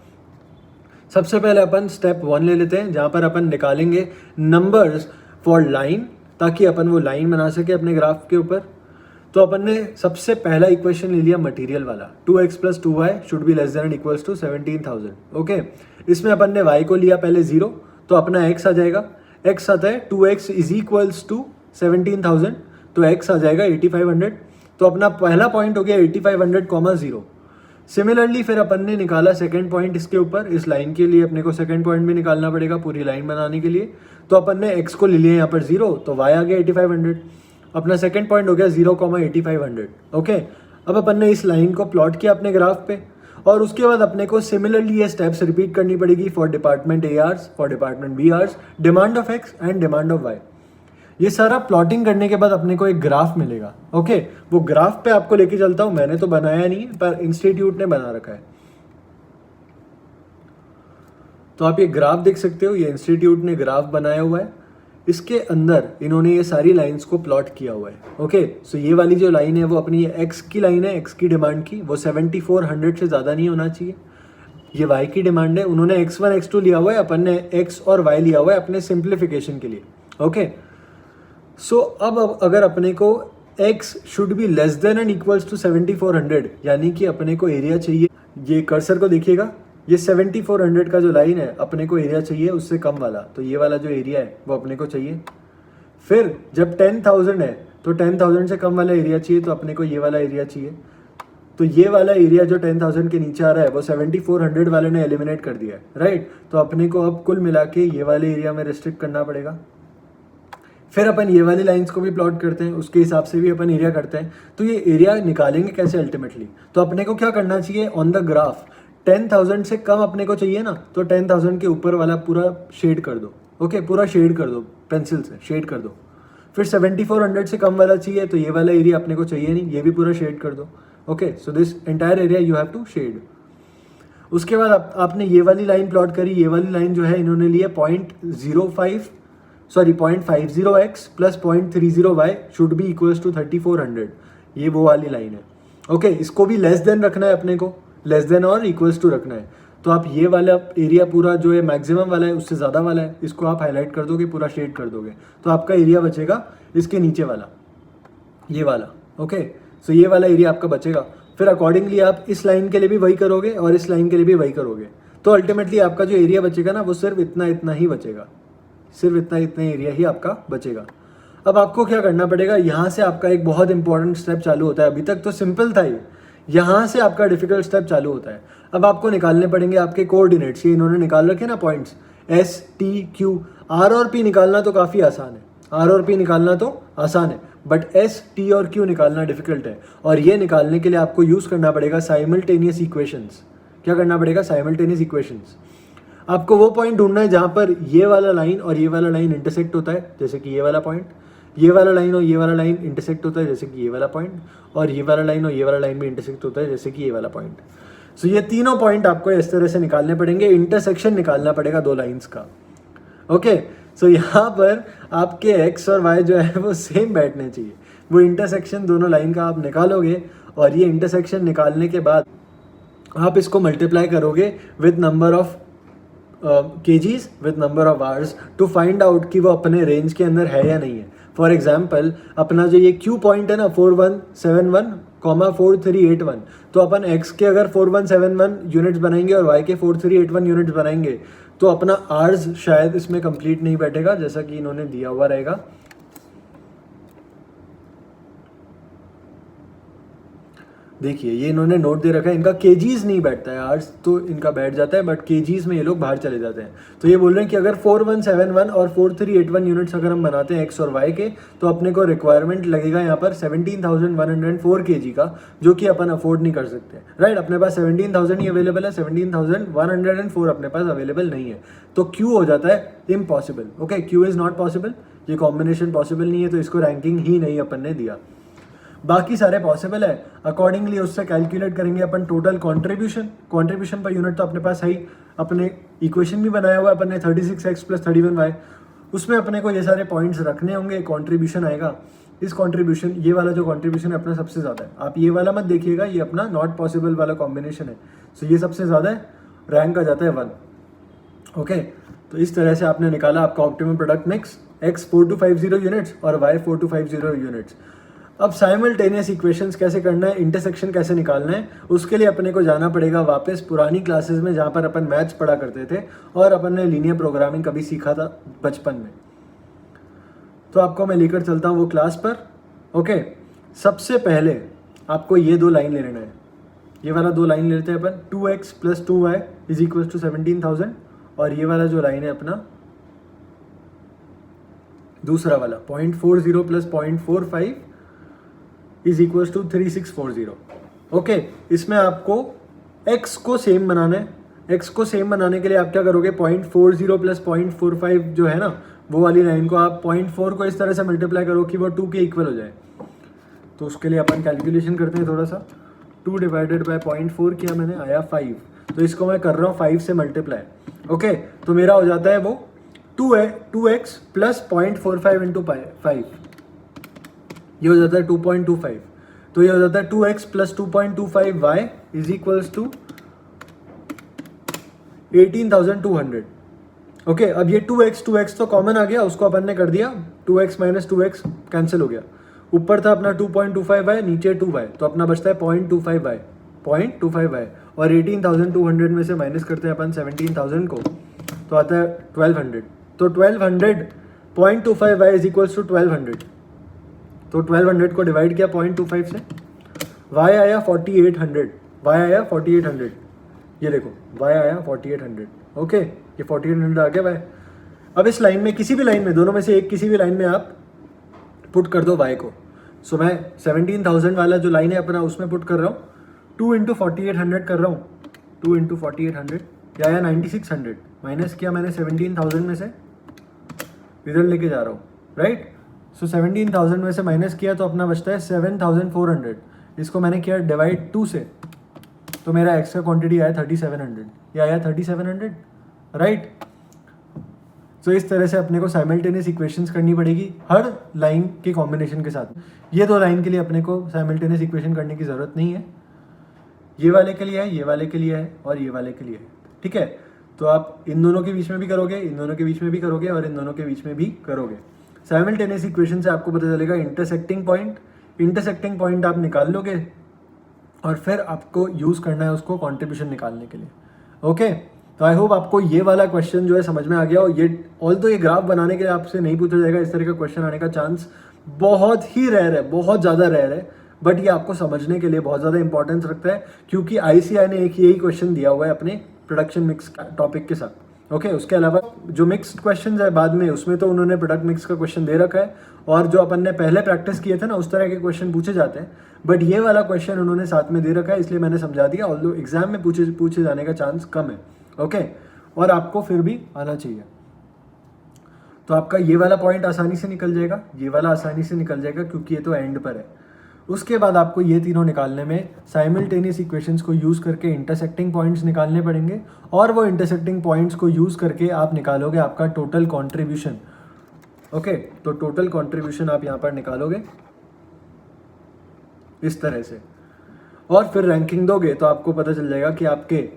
Speaker 1: सबसे पहले अपन स्टेप 1 ले लेते हैं, जहाँ पर अपन निकालेंगे नंबर्स फॉर लाइन, ताकि अपन वो लाइन बना सके अपने ग्राफ के ऊपर। तो अपन ने सबसे पहला इक्वेशन ले लिया मटेरियल वाला, 2x plus 2y should be less than and equals to 17,000, okay. इसमें अपन ने y को लिया पहले 0, तो अपना x आ जाएगा। x आता है 2x इज इक्वल्स टू 17,000, तो x आ जाएगा 8500। तो अपना पहला पॉइंट हो गया 8500, 0। सिमिलरली फिर अपन ने निकाला सेकंड पॉइंट इसके ऊपर, इस लाइन के लिए अपने को सेकंड पॉइंट भी निकालना पड़ेगा पूरी लाइन बनाने के लिए। तो अपन ने x को ले लिया यहाँ पर 0, तो y आ गया 8500। अपना सेकंड पॉइंट हो गया 0,8500। ओके, अब अपन ने इस लाइन को प्लॉट किया अपने ग्राफ पे, और उसके बाद अपने को सिमिलरली ये स्टेप्स रिपीट करनी पड़ेगी for department A hours, for department B hours, demand of x and demand of y। ये सारा प्लॉटिंग करने के बाद अपने को एक ग्राफ मिलेगा। ओके, वो ग्राफ पे आपको लेके चलता हूं, मैंने तो बनाया नहीं है पर इंस्टीट्यूट ने बना रखा है। तो आप ये ग्राफ देख सकते हो, ये इंस्टीट्यूट ने ग्राफ बनाया हुआ है, इसके अंदर इन्होंने ये सारी लाइंस को प्लॉट किया हुआ है। ओके, सो ये वाली जो लाइन है वो अपनी एक्स की लाइन है, एक्स की डिमांड की, वो 7400 से ज़्यादा नहीं होना चाहिए। ये वाई की डिमांड है, उन्होंने x1 x2 लिया हुआ है, अपन ने x और y लिया हुआ है अपने सिंप्लीफिकेशन के लिए। ओके, सो अब अगर अपने को x should be less than and equals to 7400, यानी कि अपने को एरिया चाहिए, ये कर्सर को देखिएगा, ये 7400 का जो लाइन है अपने को एरिया चाहिए उससे कम वाला, तो ये वाला जो एरिया है वो अपने को चाहिए। फिर जब 10,000 है तो 10,000 से कम वाला एरिया चाहिए, तो अपने को ये वाला एरिया चाहिए। तो ये वाला एरिया जो 10,000 के नीचे आ रहा है वो 7400 वाले ने एलिमिनेट कर दिया है, राइट। तो अपने को अब कुल मिला के ये वाले एरिया में रिस्ट्रिक्ट करना पड़ेगा। फिर अपन ये वाली लाइंस को भी प्लॉट करते हैं, उसके हिसाब से भी अपन एरिया करते हैं। तो ये एरिया निकालेंगे कैसे अल्टीमेटली, तो अपने को क्या करना चाहिए, ऑन द ग्राफ 10,000 से कम अपने को चाहिए ना, तो 10,000 के ऊपर वाला पूरा शेड कर दो। ओके, पूरा शेड कर दो, पेंसिल से शेड कर दो। फिर 7400 से कम वाला चाहिए, तो ये वाला एरिया अपने को चाहिए नहीं, ये भी पूरा शेड कर दो। Okay, so this entire area you have to shade. उसके बाद आपने ये वाली लाइन प्लॉट करी, ये वाली लाइन जो है इन्होंने लिया 0.50x plus 0.30y should be equals to 3400, ये वो वाली लाइन है। ओके, इसको भी लेस देन रखना है अपने को, लेस देन और इक्वल्स टू रखना है। तो आप ये वाला एरिया पूरा जो है मैक्सिमम वाला है उससे ज़्यादा वाला है, इसको आप हाईलाइट कर दोगे, पूरा शेड कर दोगे, तो आपका एरिया बचेगा इसके नीचे वाला, ये वाला। ओके, सो ये वाला एरिया आपका बचेगा। फिर अकॉर्डिंगली आप इस लाइन के लिए भी वही करोगे और इस लाइन के लिए भी वही करोगे, तो अल्टीमेटली आपका जो एरिया बचेगा ना वो सिर्फ इतना इतना ही बचेगा, सिर्फ इतना इतना एरिया ही आपका बचेगा। अब आपको क्या करना पड़ेगा, यहाँ से आपका एक बहुत इंपॉर्टेंट स्टेप चालू होता है। अभी तक तो सिंपल था ये, यहाँ से आपका डिफिकल्ट स्टेप चालू होता है। अब आपको निकालने पड़ेंगे आपके कोऑर्डिनेट्स, ये इन्होंने निकाल रखे ना points, S, T, Q, R और P निकालना तो काफ़ी आसान है, R और P निकालना तो आसान है, बट S, T और Q निकालना डिफिकल्ट है। और ये निकालने के लिए आपको यूज़ करना पड़ेगा साइमल्टेनियस इक्वेशंस। क्या करना पड़ेगा, साइमल्टेनियस इक्वेशंस। आपको वो पॉइंट ढूंढना है जहाँ पर ये वाला लाइन और ये वाला लाइन इंटरसेक्ट होता है, जैसे कि ये वाला पॉइंट, ये वाला लाइन और ये वाला लाइन इंटरसेक्ट होता है, जैसे कि ये वाला पॉइंट, और ये वाला लाइन और ये वाला लाइन भी इंटरसेक्ट होता है, जैसे कि ये वाला पॉइंट। सो ये तीनों पॉइंट आपको इस तरह से निकालने पड़ेंगे, इंटरसेक्शन निकालना पड़ेगा दो लाइंस का। ओके, सो यहाँ पर आपके x और y जो है वो सेम बैठने चाहिए, वो इंटरसेक्शन दोनों लाइन का आप निकालोगे, और ये इंटरसेक्शन निकालने के बाद आप इसको मल्टीप्लाई करोगे with number of kgs with number of hours to find out कि वो अपने रेंज के अंदर है या नहीं है। फॉर एग्जाम्पल अपना जो ये Q पॉइंट है ना 4171,4381, तो अपन x के अगर 4171 यूनिट्स बनाएंगे और y के 4381 यूनिट्स बनाएंगे, तो अपना आवर्स शायद इसमें कंप्लीट नहीं बैठेगा जैसा कि इन्होंने दिया हुआ रहेगा। देखिए ये इन्होंने नोट दे रखा है, इनका केजीज नहीं बैठता है, आर्स तो इनका बैठ जाता है बट केजीज में ये लोग बाहर चले जाते हैं। तो ये बोल रहे हैं कि अगर 4171 और 4381 यूनिट्स अगर हम बनाते हैं एक्स और वाई के, तो अपने को रिक्वायरमेंट लगेगा यहाँ पर 17,104 केजी का, जो कि अपन अफोर्ड नहीं कर सकते, राइट। अपने पास 17,000 ही अवेलेबल है, 17,104 अपने पास अवेलेबल नहीं है, तो क्यू हो जाता है impossible. Okay, Q is not possible, ये कॉम्बिनेशन पॉसिबल नहीं है, तो इसको रैंकिंग ही नहीं अपन ने दिया। बाकी सारे पॉसिबल है, अकॉर्डिंगली उससे कैलकुलेट करेंगे अपन टोटल कंट्रीब्यूशन पर यूनिट तो अपने पास है ही, अपने इक्वेशन भी बनाया हुआ है अपन ने 36x प्लस 31y, उसमें अपने को ये सारे पॉइंट्स रखने होंगे, कंट्रीब्यूशन आएगा। इस कंट्रीब्यूशन, ये वाला जो कंट्रीब्यूशन है अपना सबसे ज़्यादा है, आप ये वाला मत देखिएगा, ये अपना नॉट पॉसिबल वाला कॉम्बिनेशन है, सो ये सबसे ज़्यादा है, रैंक आ जाता है 1। ओके, तो इस तरह से आपने निकाला आपका optimum product mix, x 4250 units और y 4250 यूनिट्स। अब साइमल्टेनियस इक्वेशंस कैसे करना है, इंटरसेक्शन कैसे निकालना है, उसके लिए अपने को जाना पड़ेगा वापस पुरानी क्लासेस में जहाँ पर अपन मैथ्स पढ़ा करते थे और अपन ने लीनियर प्रोग्रामिंग कभी सीखा था बचपन में। तो आपको मैं लेकर चलता हूँ वो क्लास पर। ओके, सबसे पहले आपको ये दो लाइन ले लेना है, ये वाला दो लाइन ले लेते हैं अपन, 2x plus 2y is equal to 17,000, और ये वाला जो लाइन है अपना दूसरा वाला 0.40 plus 0.45 is equal to 3640। Okay, इसमें आपको x को सेम बनाना है। x को सेम बनाने के लिए आप क्या करोगे, 0.40 प्लस 0.45 जो है ना, वो वाली लाइन को आप 0.4 को इस तरह से मल्टीप्लाई करो कि वो 2 के इक्वल हो जाए। तो उसके लिए अपन कैलकुलेशन करते हैं थोड़ा सा। 2 डिवाइडेड बाय 0.4 किया मैंने, आया 5। तो इसको मैं कर रहा हूँ 5 से मल्टीप्लाई। ओके, तो मेरा हो जाता है वो 2x प्लस 0.45 इंटू 5, ये हो जाता है 2.25। तो ये हो जाता है 2x plus 2.25y is equals to 18,200। Okay, अब ये 2x तो कॉमन आ गया, उसको अपन ने कर दिया 2x माइनस 2x कैंसिल हो गया। ऊपर था अपना 2.25y, नीचे 2y, तो अपना बचता है 0.25y, और 18,200 में से माइनस करते हैं अपन 17,000 को, तो आता है 1200। तो 1200 0.25y इज इक्वल्स टू 1200। तो 1200 को डिवाइड किया 0.25 से, y आया 4800, y आया 4800, ये देखो y आया 4800। ओके, ये 4800 आ गया y। अब इस लाइन में, किसी भी लाइन में, दोनों में से एक किसी भी लाइन में आप पुट कर दो y को। सो मैं 17,000 वाला जो लाइन है अपना उसमें पुट कर रहा हूँ, 2 इंटू 4800 कर रहा हूँ, 2 इंटू 4800, या आया 9600, माइनस किया मैंने 17,000 में से, इधर लेके जा रहा हूँ, राइट। सो 17,000 में से माइनस किया तो अपना बचता है 7,400। इसको मैंने किया डिवाइड 2 से, तो मेरा एक्स का क्वांटिटी आया 3700, ये आया 3700, राइट। तो इस तरह से अपने को साइमल्टेनियस इक्वेशंस करनी पड़ेगी हर लाइन के कॉम्बिनेशन के साथ। ये दो लाइन के लिए अपने को साइमल्टेनियस इक्वेशन करने की ज़रूरत नहीं है, ये वाले के लिए है, ये वाले के लिए है, और ये वाले के लिए है, ठीक है। तो आप इन दोनों के बीच में भी करोगे, इन दोनों के बीच में भी करोगे, और इन दोनों के बीच में भी करोगे। साइमल्टेनियस इक्वेशन से आपको पता चलेगा इंटरसेक्टिंग पॉइंट आप निकाल लोगे, और फिर आपको यूज़ करना है उसको कंट्रीब्यूशन निकालने के लिए। ओके, तो आई होप आपको ये वाला क्वेश्चन जो है समझ में आ गया। और ये ऑल तो ये ग्राफ बनाने के लिए आपसे नहीं पूछा जाएगा, इस तरह का क्वेश्चन आने का चांस बहुत ही रेयर है, बहुत ज़्यादा रेयर है, बट ये आपको समझने के लिए बहुत ज़्यादा इंपॉर्टेंस रखता है, क्योंकि आईसीआई ने एक यही क्वेश्चन दिया हुआ है अपने प्रोडक्शन मिक्स टॉपिक के साथ। ओके, उसके अलावा जो मिक्स्ड क्वेश्चन है बाद में, उसमें तो उन्होंने प्रोडक्ट मिक्स का क्वेश्चन दे रखा है, और जो अपन ने पहले प्रैक्टिस किए थे ना, उस तरह के क्वेश्चन पूछे जाते हैं, बट ये वाला क्वेश्चन उन्होंने साथ में दे रखा है, इसलिए मैंने समझा दिया। ऑल्दो एग्जाम में पूछे जाने का चांस कम है। ओके, और आपको फिर भी आना चाहिए। तो आपका ये वाला पॉइंट आसानी से निकल जाएगा, ये वाला आसानी से निकल जाएगा, क्योंकि ये तो एंड पर है। उसके बाद आपको ये तीनों निकालने में साइमल्टेनियस इक्वेशंस को यूज़ करके इंटरसेक्टिंग पॉइंट्स निकालने पड़ेंगे, और वो इंटरसेक्टिंग पॉइंट्स को यूज़ करके आप निकालोगे आपका टोटल कॉन्ट्रीब्यूशन। ओके, तो टोटल कॉन्ट्रीब्यूशन आप यहाँ पर निकालोगे इस तरह से, और फिर रैंकिंग दोगे तो आपको पता चल जाएगा कि आपके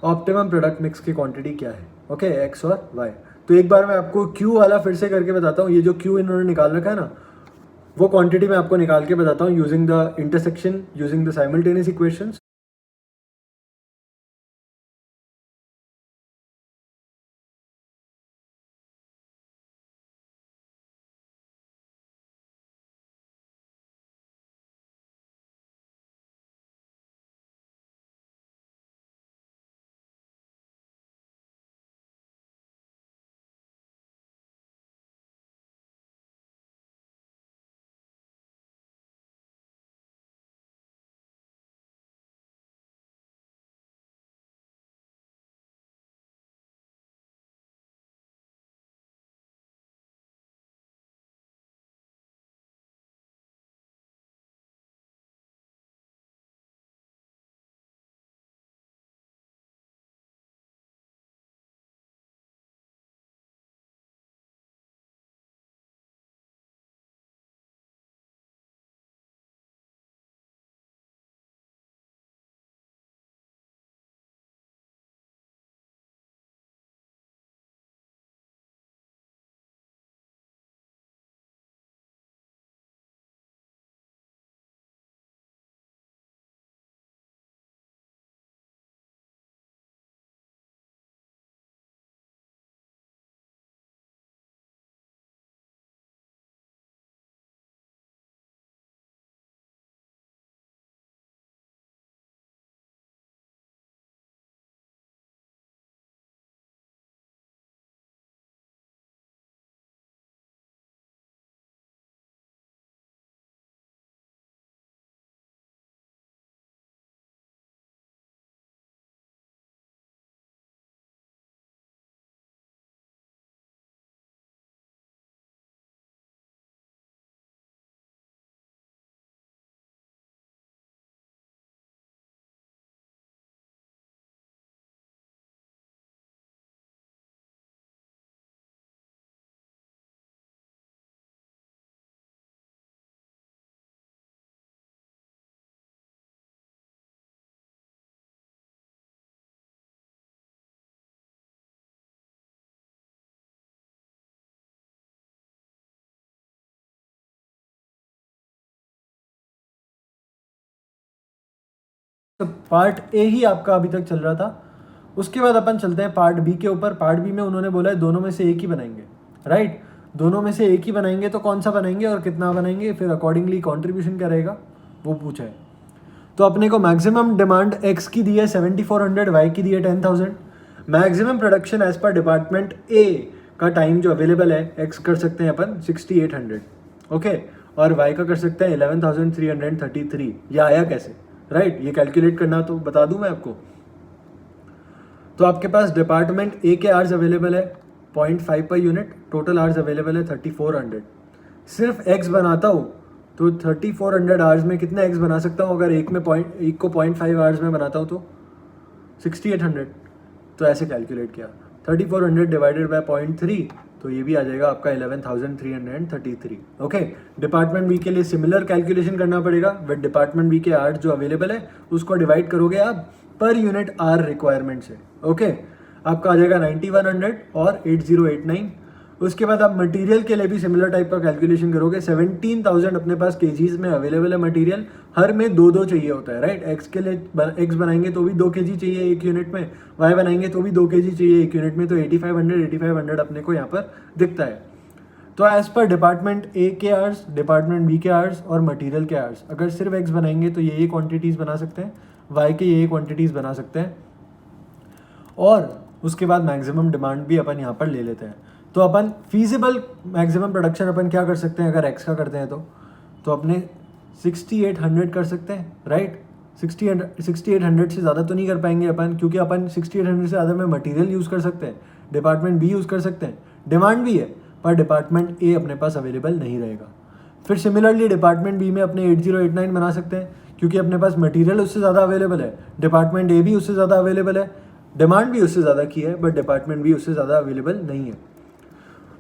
Speaker 1: ऑप्टिमम प्रोडक्ट मिक्स की क्वांटिटी क्या है। ओके, एक्स और वाई। तो एक बार मैं आपको क्यू वाला फिर से करके बताता हूँ। ये जो क्यू इन्होंने निकाल रखा है ना, वो क्वांटिटी मैं आपको निकाल के बताता हूँ using the intersection, using the simultaneous equations. तो पार्ट ए ही आपका अभी तक चल रहा था। उसके बाद अपन चलते हैं पार्ट बी के ऊपर। पार्ट बी में उन्होंने बोला है दोनों में से एक ही बनाएंगे, राइट। दोनों में से एक ही बनाएंगे तो कौन सा बनाएंगे और कितना बनाएंगे, फिर अकॉर्डिंगली कंट्रीब्यूशन क्या रहेगा वो पूछा है। तो अपने को मैक्सिमम डिमांड एक्स की दी है 7400, वाई की दी है 10000। Maximum production as per department A का टाइम जो अवेलेबल है एक्स कर सकते हैं अपन 6800, ओके, और वाई का कर सकते हैं 11333। ये आया कैसे, राइट, ये कैलकुलेट करना तो बता दूं मैं आपको। तो आपके पास डिपार्टमेंट ए के आवर्स अवेलेबल है 0.5 per unit, total hours available है 3400। सिर्फ एक्स बनाता हूँ तो 3400 आवर्स में कितने एक्स बना सकता हूँ, अगर एक को 0.5 आवर्स में बनाता हूँ तो 6800। तो ऐसे कैलकुलेट किया, 3400 डिवाइडेड बाय 0.3, तो ये भी आ जाएगा आपका 11333। ओके, डिपार्टमेंट बी के लिए सिमिलर कैलकुलेशन करना पड़ेगा। विद डिपार्टमेंट बी के आवर्स जो अवेलेबल है उसको डिवाइड करोगे आप पर यूनिट आर रिक्वायरमेंट से। ओके, आपका आ जाएगा 9100 और 8089। उसके बाद आप मटेरियल के लिए भी सिमिलर टाइप का कैलकुलेशन करोगे। 17000 अपने पास केजीज में अवेलेबल है मटेरियल, हर में दो दो चाहिए होता है, राइट। एक्स के लिए एक्स बनाएंगे तो भी 2 kg चाहिए एक यूनिट में, वाई बनाएंगे तो भी 2 kg चाहिए एक यूनिट में, तो 8500 अपने को यहाँ पर दिखता है। तो एज पर डिपार्टमेंट ए के आवर्स, डिपार्टमेंट बी के आवर्स और मटेरियल के आवर्स, अगर सिर्फ एक्स बनाएंगे तो ये क्वान्टिटीज़ बना सकते हैं, वाई के ये क्वान्टिटीज़ बना सकते हैं, और उसके बाद मैक्सिमम डिमांड भी अपन यहाँ पर ले लेते हैं। तो अपन फीजिबल मैक्सिमम प्रोडक्शन अपन क्या कर सकते हैं अगर एक्स का करते हैं तो अपने 6800 कर सकते हैं, राइट। 6800 से ज़्यादा तो नहीं कर पाएंगे अपन, क्योंकि अपन 6800 से ज़्यादा में मटेरियल यूज़ कर सकते हैं, डिपार्टमेंट बी यूज़ कर सकते हैं, डिमांड भी है, पर डिपार्टमेंट ए अपने पास अवेलेबल नहीं रहेगा। फिर सिमिलरली डिपार्टमेंट बी में अपने 8089 बना सकते हैं, क्योंकि अपने पास मटेरियल उससे ज़्यादा अवेलेबल है, डिपार्टमेंट ए भी उससे ज़्यादा अवेलेबल है, डिमांड भी उससे ज़्यादा की है, बट डिपार्टमेंट भी उससे ज़्यादा अवेलेबल नहीं है।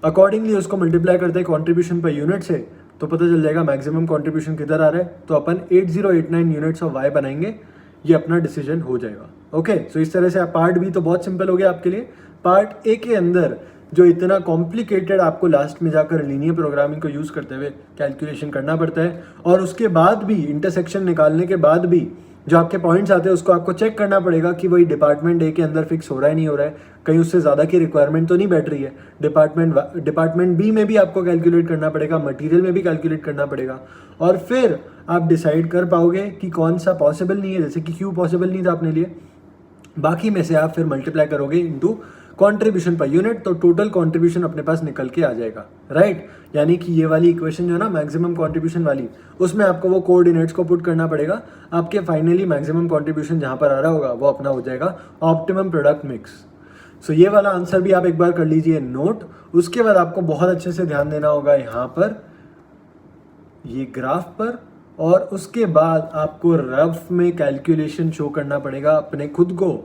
Speaker 1: अकॉर्डिंगली उसको मल्टीप्लाई करते हैं कॉन्ट्रीब्यूशन पर यूनिट से, तो पता चल जाएगा मैक्सिमम कॉन्ट्रीब्यूशन किधर आ रहा है। तो अपन 8089 यूनिट्स ऑफ वाई बनाएंगे, ये अपना डिसीजन हो जाएगा। ओके, सो इस तरह से पार्ट बी तो बहुत सिंपल हो गया आपके लिए। पार्ट ए के अंदर जो इतना कॉम्प्लिकेटेड आपको लास्ट में जाकर लीनियर प्रोग्रामिंग को यूज़ करते हुए कैलकुलेशन करना पड़ता है, और उसके बाद भी इंटरसेक्शन निकालने के बाद भी जो आपके पॉइंट्स आते हैं उसको आपको चेक करना पड़ेगा कि वही डिपार्टमेंट ए के अंदर फिक्स हो रहा है नहीं हो रहा है, कहीं उससे ज़्यादा की रिक्वायरमेंट तो नहीं बैठ रही है। डिपार्टमेंट बी में भी आपको कैलकुलेट करना पड़ेगा, मटेरियल में भी कैलकुलेट करना पड़ेगा, और फिर आप डिसाइड कर पाओगे कि कौन सा पॉसिबल नहीं है, जैसे कि क्यों पॉसिबल नहीं था अपने लिए। बाकी में से आप फिर मल्टीप्लाई करोगे इनटू कंट्रीब्यूशन पर यूनिट, तो टोटल कंट्रीब्यूशन अपने पास निकल के आ जाएगा, राइट। यानी कि ये वाली इक्वेशन जो है ना मैक्सिमम कंट्रीब्यूशन वाली, उसमें आपको वो कोऑर्डिनेट्स को पुट करना पड़ेगा। आपके फाइनली मैक्सिमम कंट्रीब्यूशन जहाँ पर आ रहा होगा वो अपना हो जाएगा ऑप्टिमम प्रोडक्ट मिक्स। सो ये वाला आंसर भी आप एक बार कर लीजिए नोट। उसके बाद आपको बहुत अच्छे से ध्यान देना होगा यहाँ पर ये ग्राफ पर, और उसके बाद आपको रफ में कैलकुलेशन शो करना पड़ेगा अपने खुद को।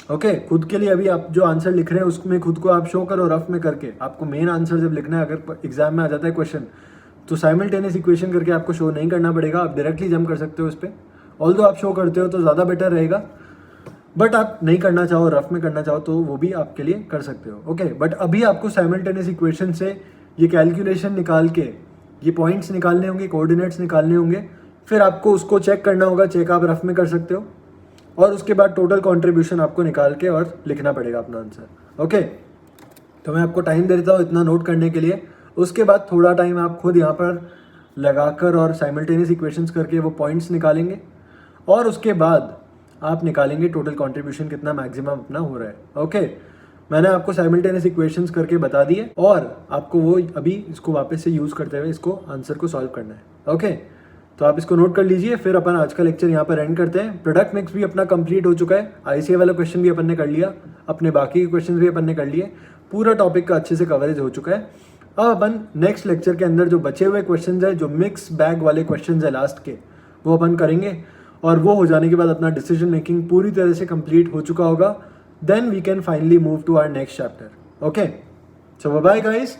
Speaker 1: ओके, खुद के लिए अभी आप जो आंसर लिख रहे हैं उसमें खुद को आप शो करो रफ में करके। आपको मेन आंसर जब लिखना है, अगर एग्जाम में आ जाता है क्वेश्चन, तो साइमल्टेनियस इक्वेशन करके आपको शो नहीं करना पड़ेगा, आप डायरेक्टली जंप कर सकते हो उस पर। ऑल्दो आप शो करते हो तो ज़्यादा बेटर रहेगा, बट आप नहीं करना चाहो, रफ में करना चाहो तो वो भी आपके लिए कर सकते हो। ओके, बट अभी आपको साइमल्टेनियस इक्वेशन से ये कैलकुलेशन निकाल के ये पॉइंट्स निकालने होंगे, कोऑर्डिनेट्स निकालने होंगे, फिर आपको उसको चेक करना होगा। चेक आप रफ में कर सकते हो, और उसके बाद टोटल कंट्रीब्यूशन आपको निकाल के और लिखना पड़ेगा अपना आंसर। ओके, तो मैं आपको टाइम दे देता हूँ इतना नोट करने के लिए। उसके बाद थोड़ा टाइम आप खुद यहाँ पर लगाकर और साइमल्टेनियस इक्वेशंस करके वो पॉइंट्स निकालेंगे, और उसके बाद आप निकालेंगे टोटल कंट्रीब्यूशन कितना मैक्सिमम अपना हो रहा है। ओके, मैंने आपको साइमल्टेनियस इक्वेशंस करके बता दिए, और आपको वो अभी इसको वापस से यूज़ करते हुए इसको आंसर को सॉल्व करना है। ओके, तो आप इसको नोट कर लीजिए। फिर अपन आज का लेक्चर यहाँ पर एंड करते हैं। प्रोडक्ट मिक्स भी अपना कंप्लीट हो चुका है, आईसीए वाला क्वेश्चन भी अपन ने कर लिया, अपने बाकी के क्वेश्चन भी अपन ने कर लिए, पूरा टॉपिक का अच्छे से कवरेज हो चुका है। अब अपन नेक्स्ट लेक्चर के अंदर जो बचे हुए क्वेश्चन है, जो मिक्स बैग वाले क्वेश्चन है लास्ट के, वो अपन करेंगे, और वो हो जाने के बाद अपना डिसीजन मेकिंग पूरी तरह से कंप्लीट हो चुका होगा। Then we can finally move to our next chapter. Okay, so bye guys.